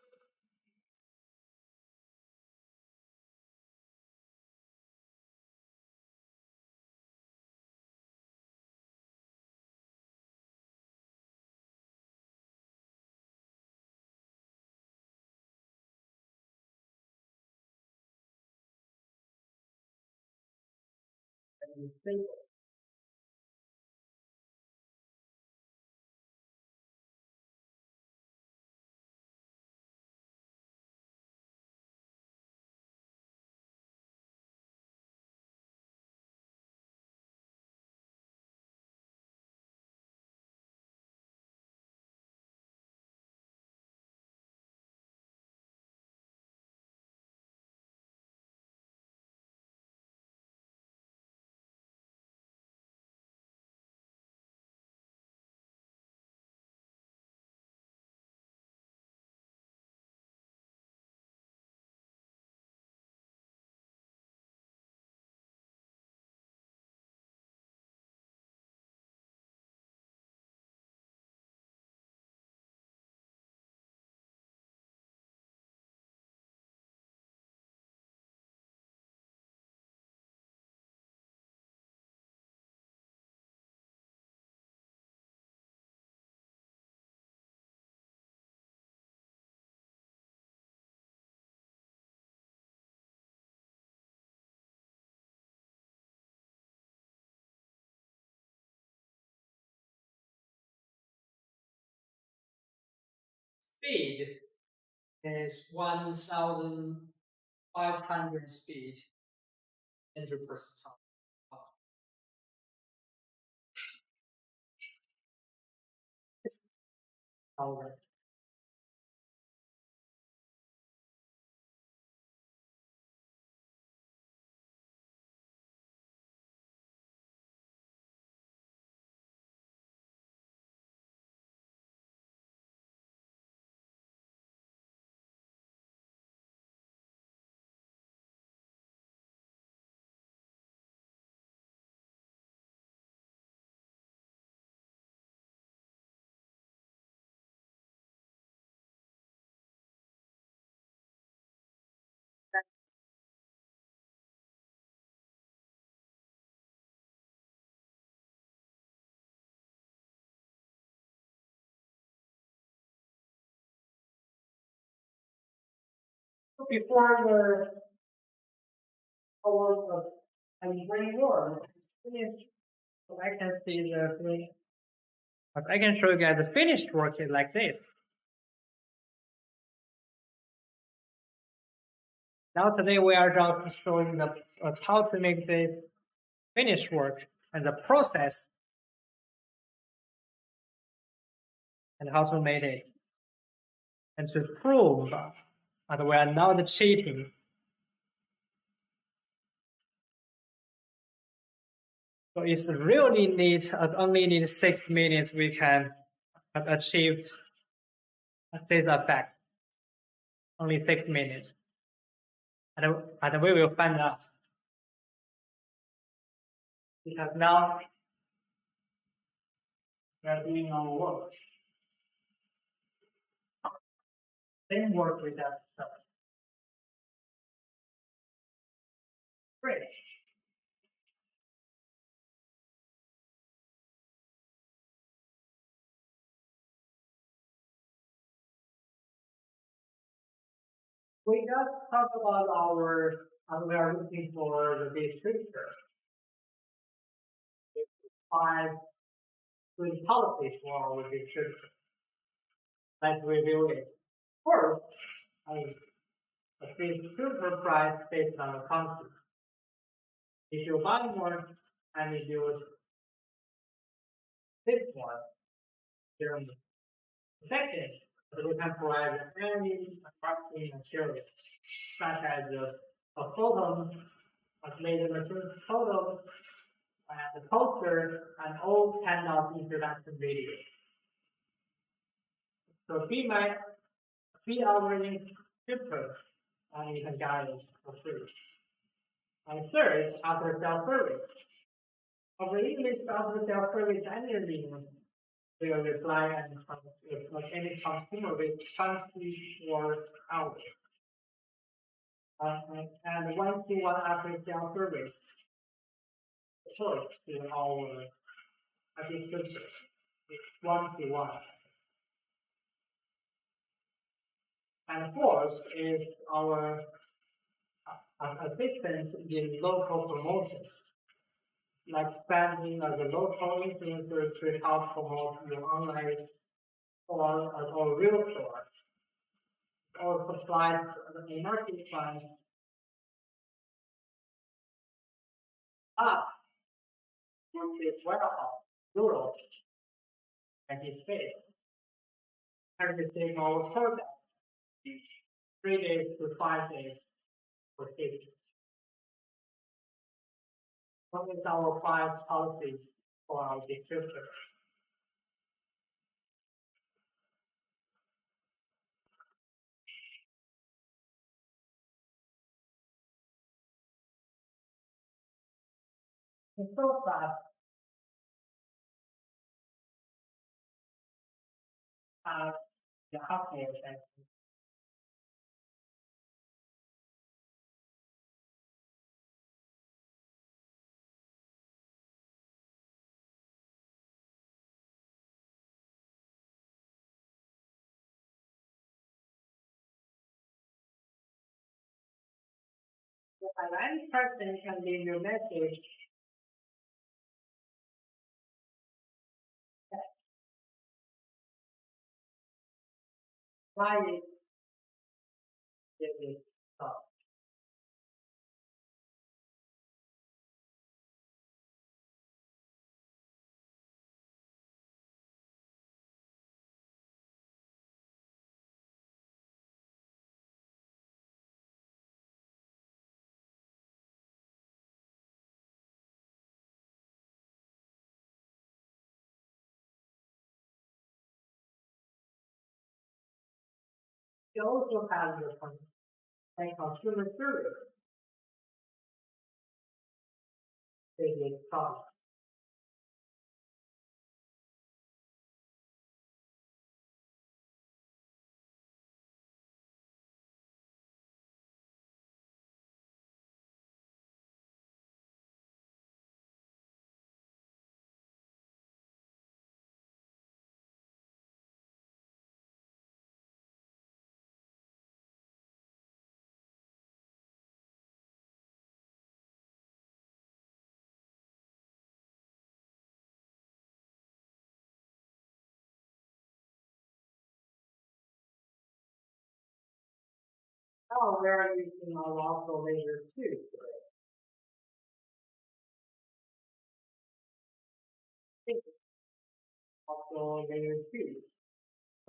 Speed is 1,500 speed enter per second. Hour. before the whole brain work, finish. So I can see the but I can show you guys the finished work is like this. Now today we are just showing the how to make this finished work and the process and how to make it and to prove that we are not cheating. So it's really neat. Only need 6 minutes. We can have achieved this effect. Only 6 minutes, and we will find out because now we are doing our work. Same work with that stuff. Great. We just talked about our, we are looking for the descriptor. 5 good policies for our descriptor. Let's review it. First, a super price based on the concept. If you buy more and if you this one, then second, we can provide any marketing material, such as photos, laser machines photos, and the poster, and all kind of introduction videos. So be our instructor, and you can guide us for free. And third, after self-service. Our English after self-service engineering will reply and any consumer with 24 hours. And once you want after self-service, talk to our assistant. It's 1-to-1. And fourth is our assistance in local promotions, like spending as a local influencers to help promote your online or real store, or supply the market funds. Us, with this warehouse, Europe, and his space, purchasing our product 3 days to 5 days for shipping. What is our 5 policies for our distributor? It's so fast. The hardware section. And any person can leave your message. Why is this stop? You also have your consumer service. This cost. Now we are using our oscillator too. Oscillator two.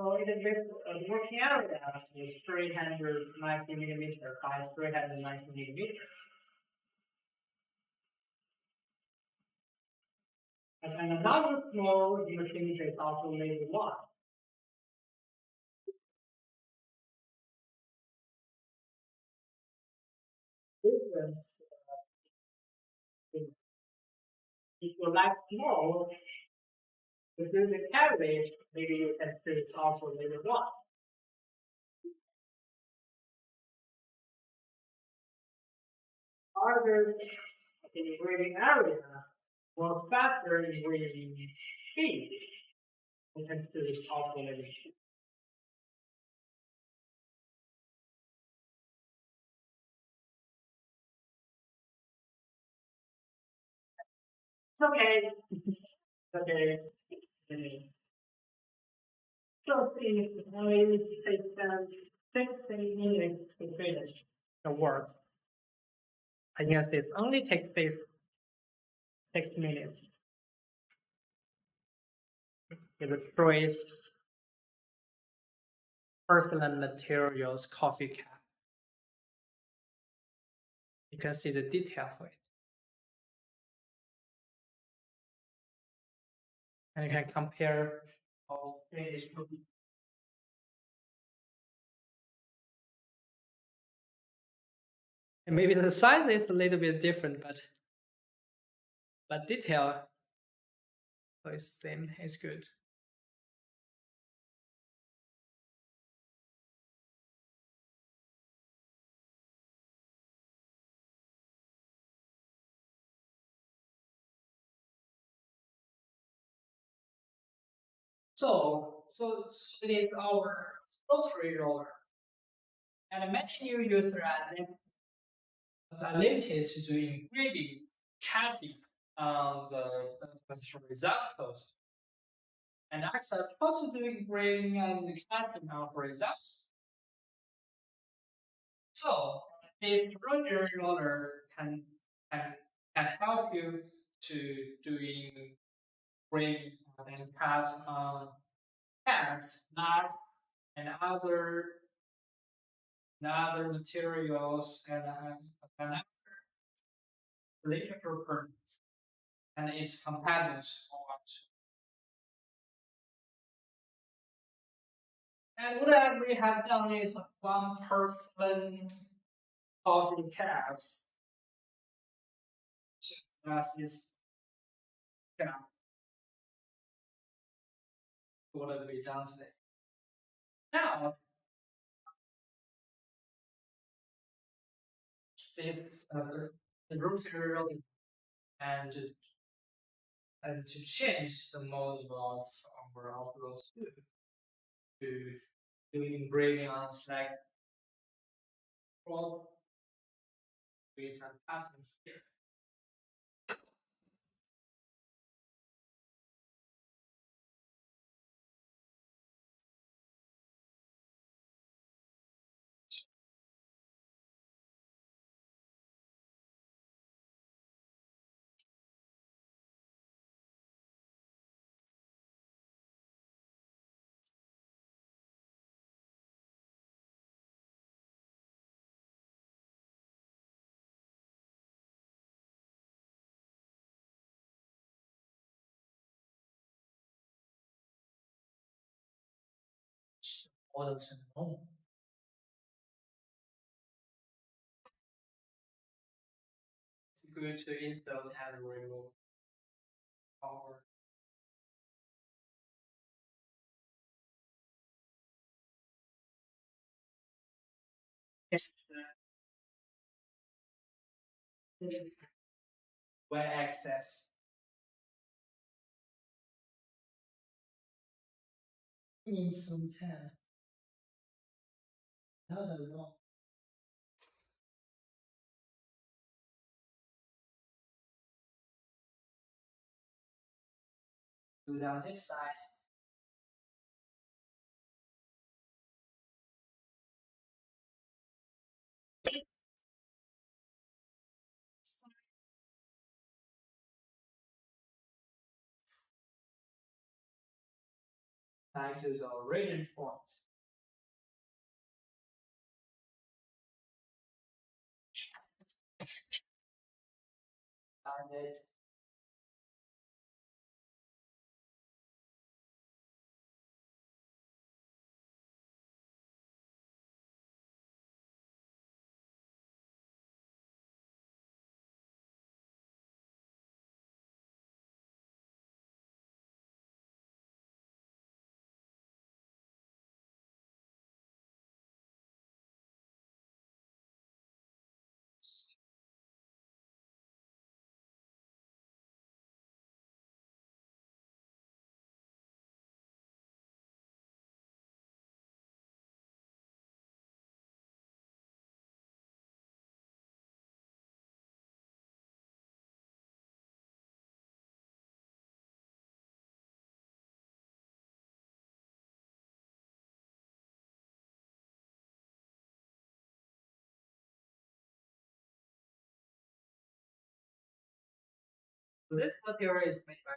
So it is the working area is 390 millimeter by 390 millimeter. And another small diameter is oscillator one. Difference if you like small, to do the carriage, maybe you can choose oscillator one. Harder in grading area, more faster in grading speed, you can choose oscillator two. It's okay. Okay. So since only takes them 60 minutes to finish the work, I guess it only takes this 6 minutes. It choice porcelain materials coffee cup. You can see the detail for it. And you can compare all finished. And maybe the size is a little bit different, but detail is same. It's good. So it is our rotary roller, and many new users are limited to doing engraving, cutting on the results, and access how to do engraving and cutting of results. So this rotary roller can, can help you to doing engraving and cut on pens, glass, and other materials and later permits, and its competence on. And what we have done is one person coffee caps. That is what we done today. Now this the router and to change the mode of our upload to do engraving on Slack with some pattern here. Order to know. It's good to install and remove our web access. In some time. Not a lot. So down this side. back to the origin point. Started. So this material is made by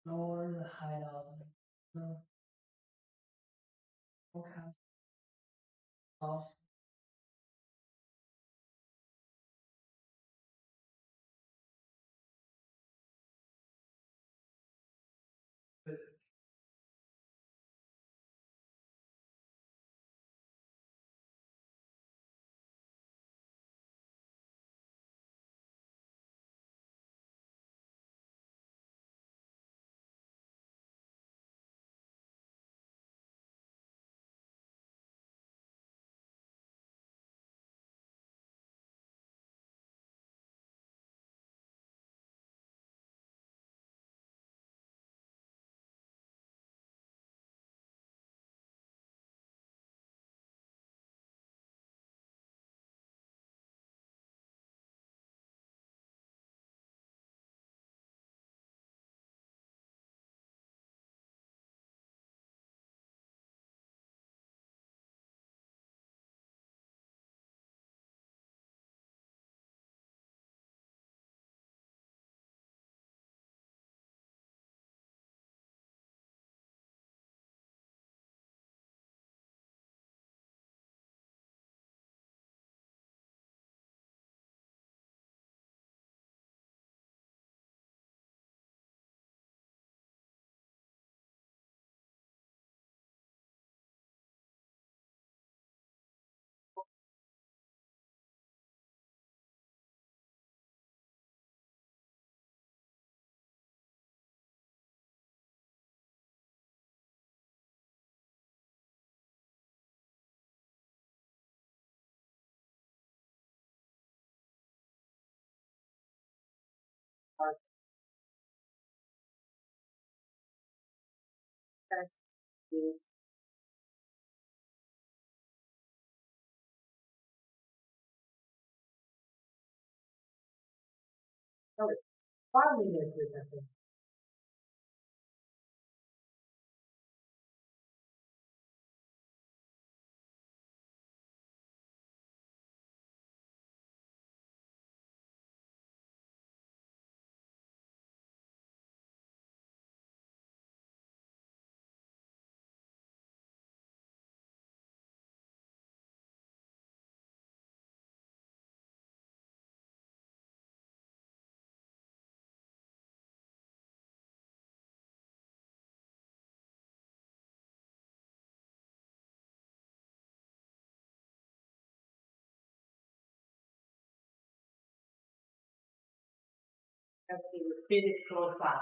lower the height of the forecast of the architect. So farming is with Let's see the speed is so fast.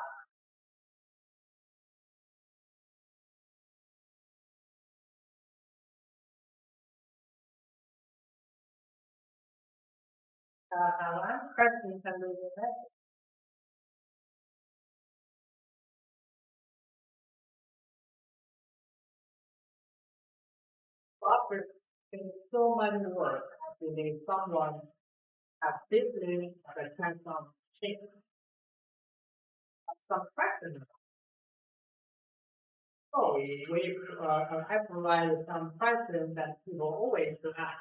One person can do that. Offers so much work. Actually, someone has deeply understand some change, some practice. So I provide some questions that people always ask,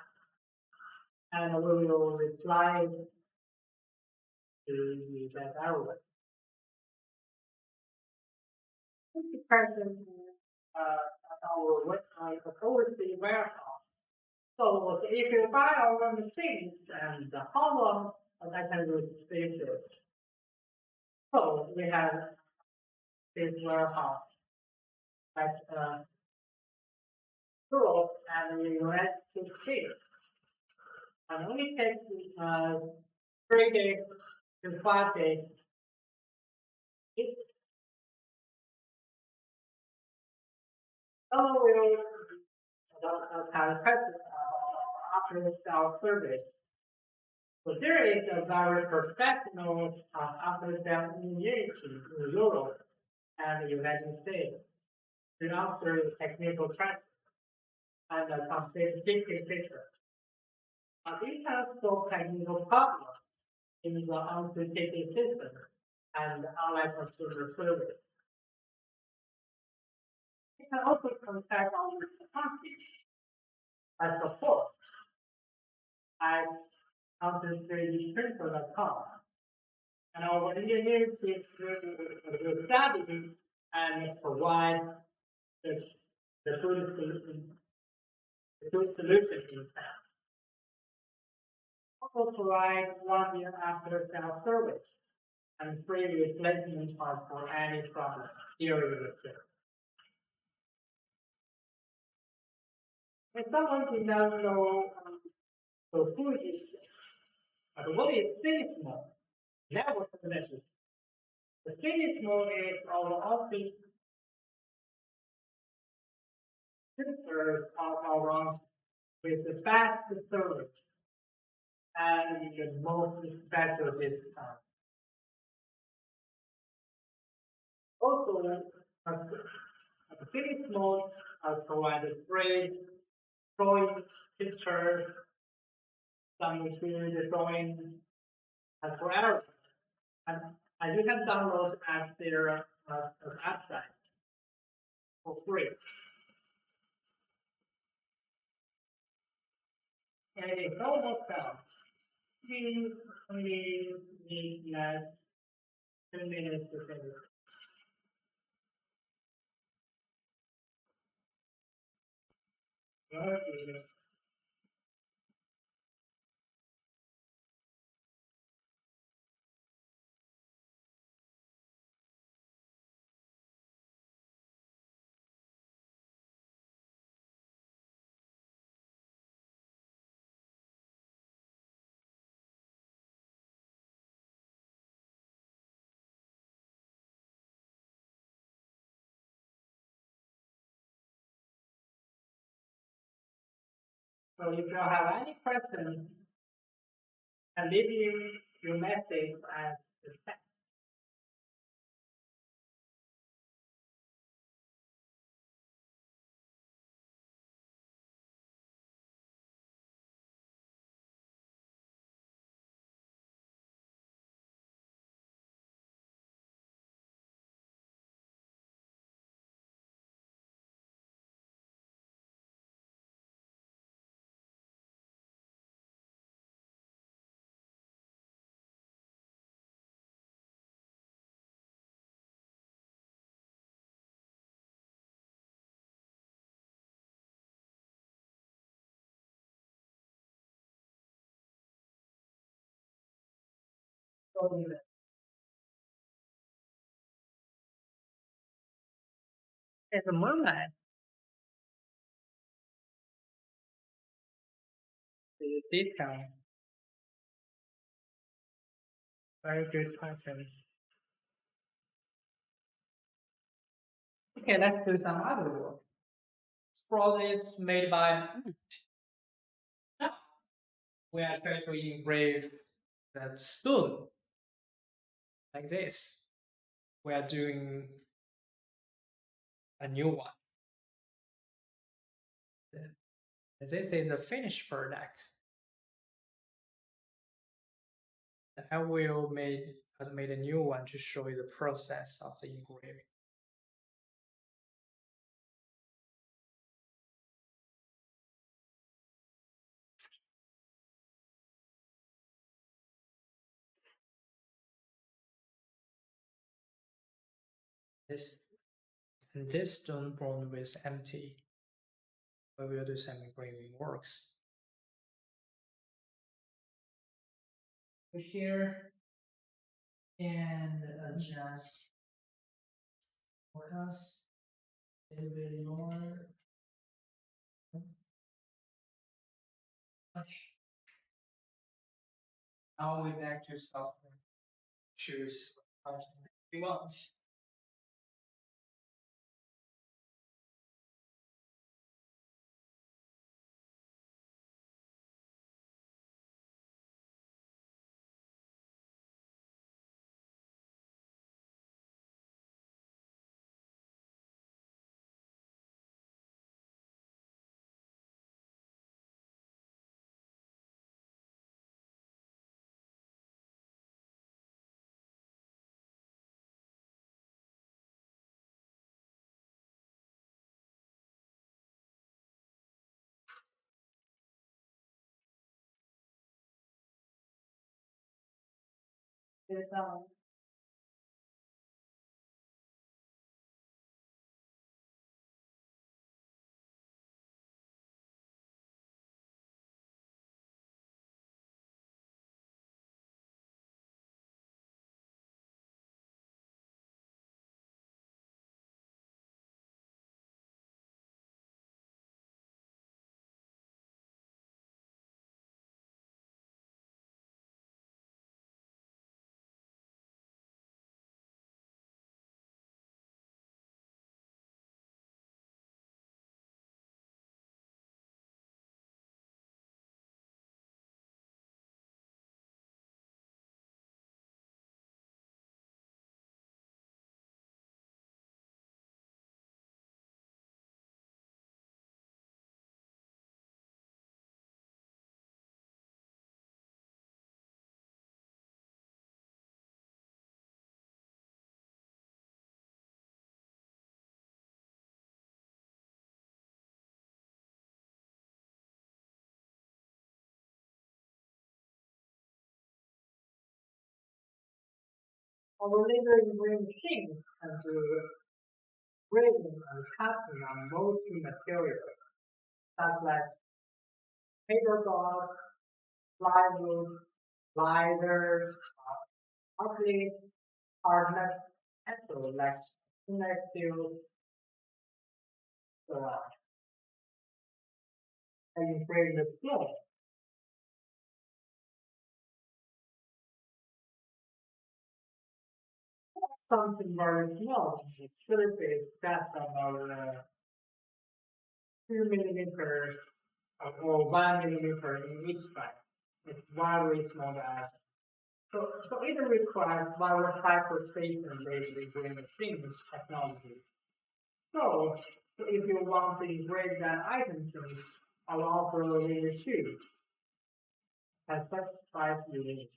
and we will reply to that error. This question our website will always be warehouse. So if you buy our machines and how long that can be spaces. So we have this warehouse at Europe and the United States. And only takes 3 days to 5 days. It's so will have a question after sales service. So there is a very professional after sales community in Europe and the United States to answer technical questions and complete safety system. These are solve technical problems in the answer safety system and online consumer service. You can also contact our support as support at counter3dprinter.com. And our engineers will study and provide the, the good solution, the good solution in fact. Also provide 1 year after sales service and free replacement part for any problem during the trip. If someone did not know so who is what is Cinismo? Network connection. The Cinismo is our office filters of our with the best service and the most special discount. Also, Cinismo provided free drawing pictures, some material drawing for error. And you can download at their website for free. And it's almost done. Please only need less 10 minutes to finish. Okay. So if you have any question, can leave your message as the text. So there's a moment. The discount. Very good question. Okay, let's do some other work. This project is made by now we are trying to engrave that spoon like this. We are doing a new one. This is a finished product. I will made a new one to show you the process of the engraving. This stone bond with empty. We will do some engraving works. Here and adjust focus a little bit more. Okay. Now we back to software. Choose what we want. Yes, our laser engraving machine can do engraving and casting on multi materials such as paperboard, plywood, gliders, ugly, hardness, and so like stainless steel, so and engrave the steel. Something very small, the surface that's about 2 millimeters or 1 millimeter in each side. It's very small diameter. So it requires very high precision laser engraving machines technology. So if you want to engrave that items, I'll offer layer 2 has such price unit.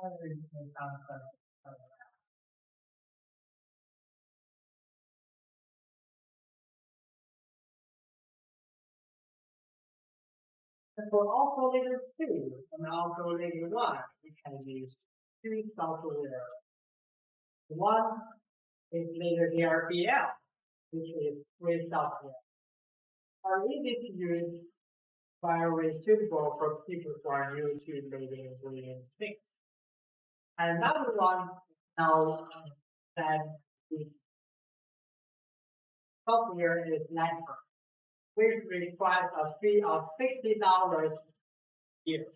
And for auto layer 2 and auto layer 1, we can use two software. One is layer RPL, which is free software. Are easy to use, very suitable for people who are new to layer things. And another one now that this software is Network, which requires a fee of $60 a year.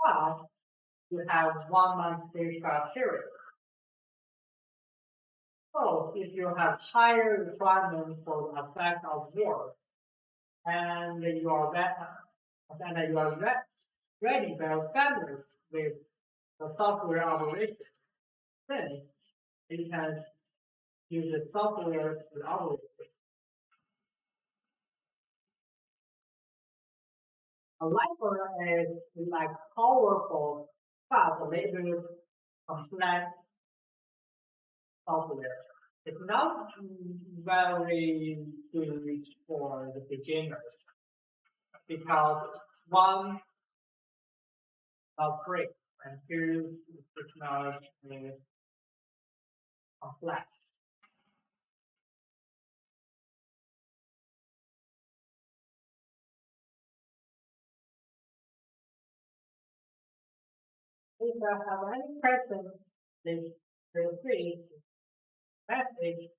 But you have 1 month free trial period. So if you have higher requirements for the effect of work and you are ready to families with the software operation, then you can use the software to operate. A library is like powerful but a little complex software. It's not very good for the beginners because one breaks and two technology is complex. If you have any question, please feel free to message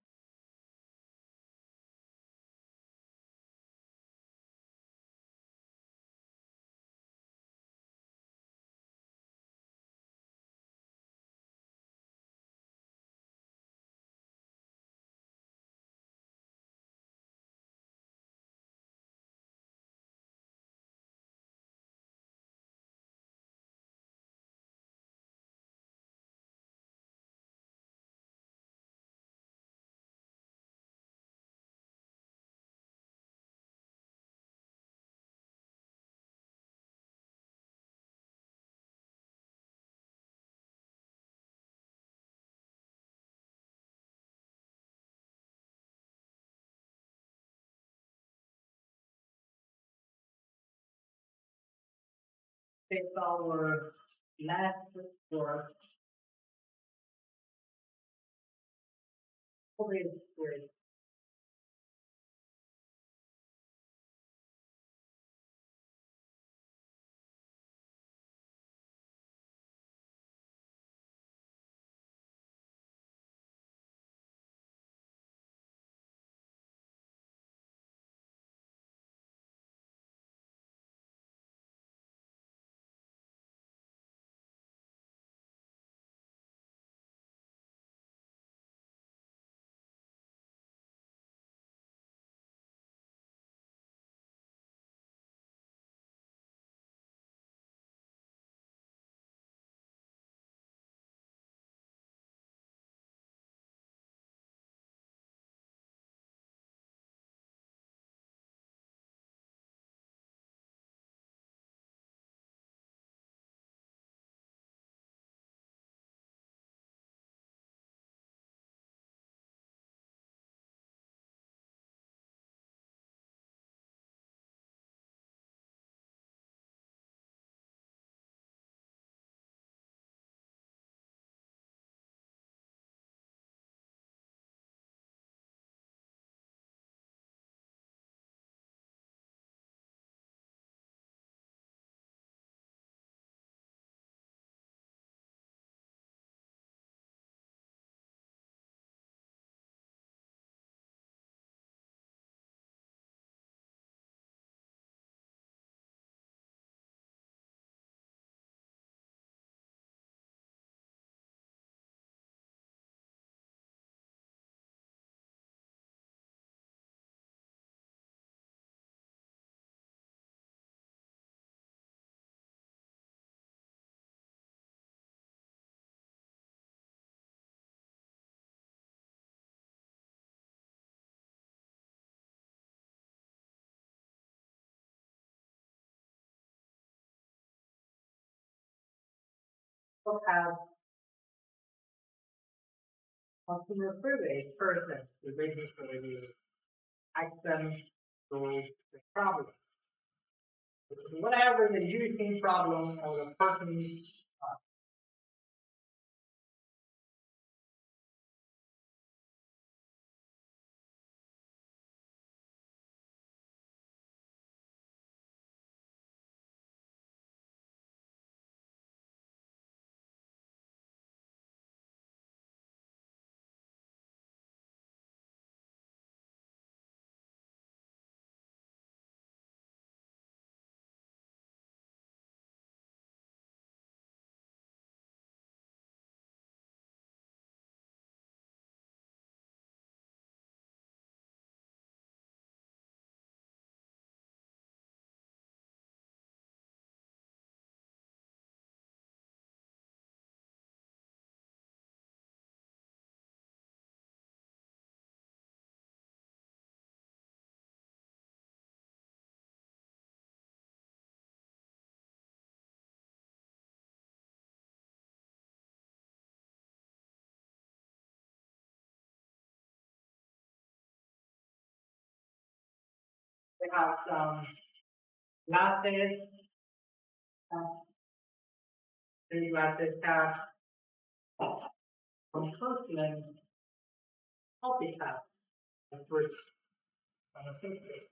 it's our last work. Hopefully it's great. will have consumer surveys person to basically ask them to the problem. Whatever the using problem or the person we have some glasses, three glasses have from porcelain coffee cup, which on a surface.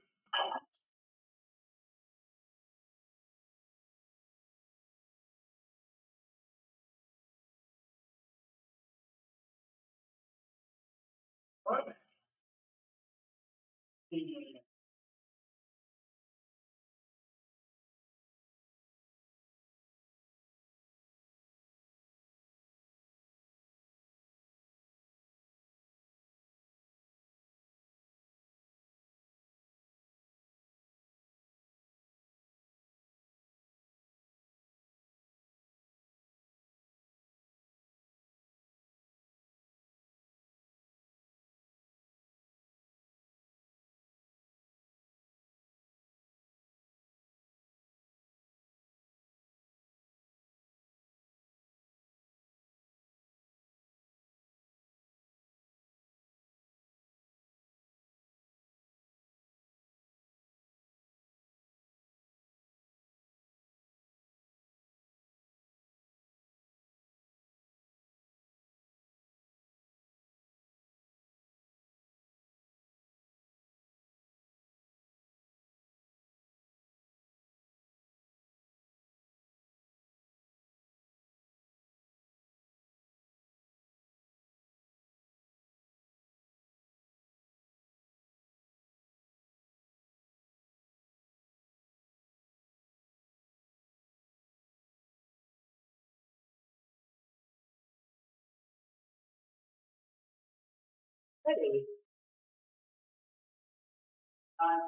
Hey,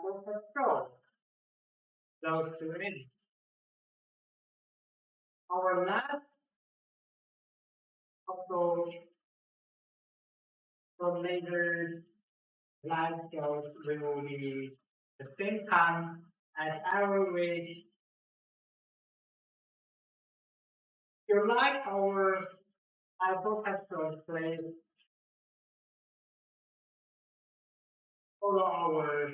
for control those two in. Our last approach for laser live shows will be the same time as our way. You like our hypothetical place follow our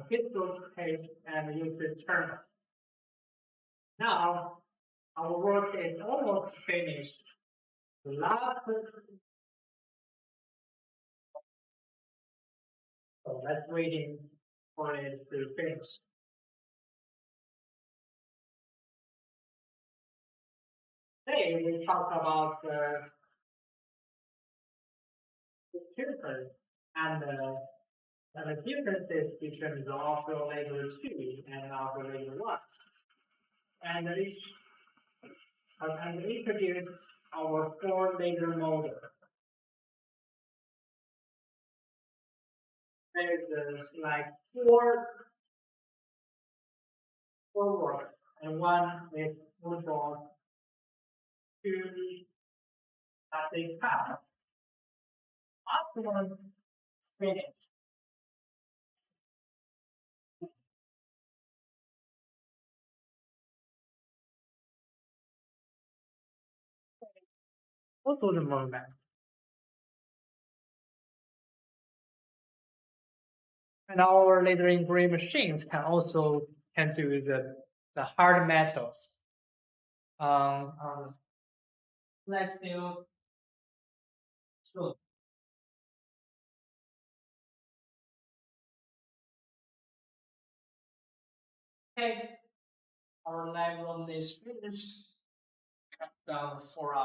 physical page and user terminal. Now our work is almost finished. The last so let's waiting for it to finish. Today we talk about the filter and the differences between the operator 2 and operator 1. And introduce our 4-layer model. There's like four words, and one is football, two plastic cup. Last one spinach. Also the movement. And our laser engraving machines can do the hard metals. Flat steel. So okay, our lab run is finished. Down 4 hours.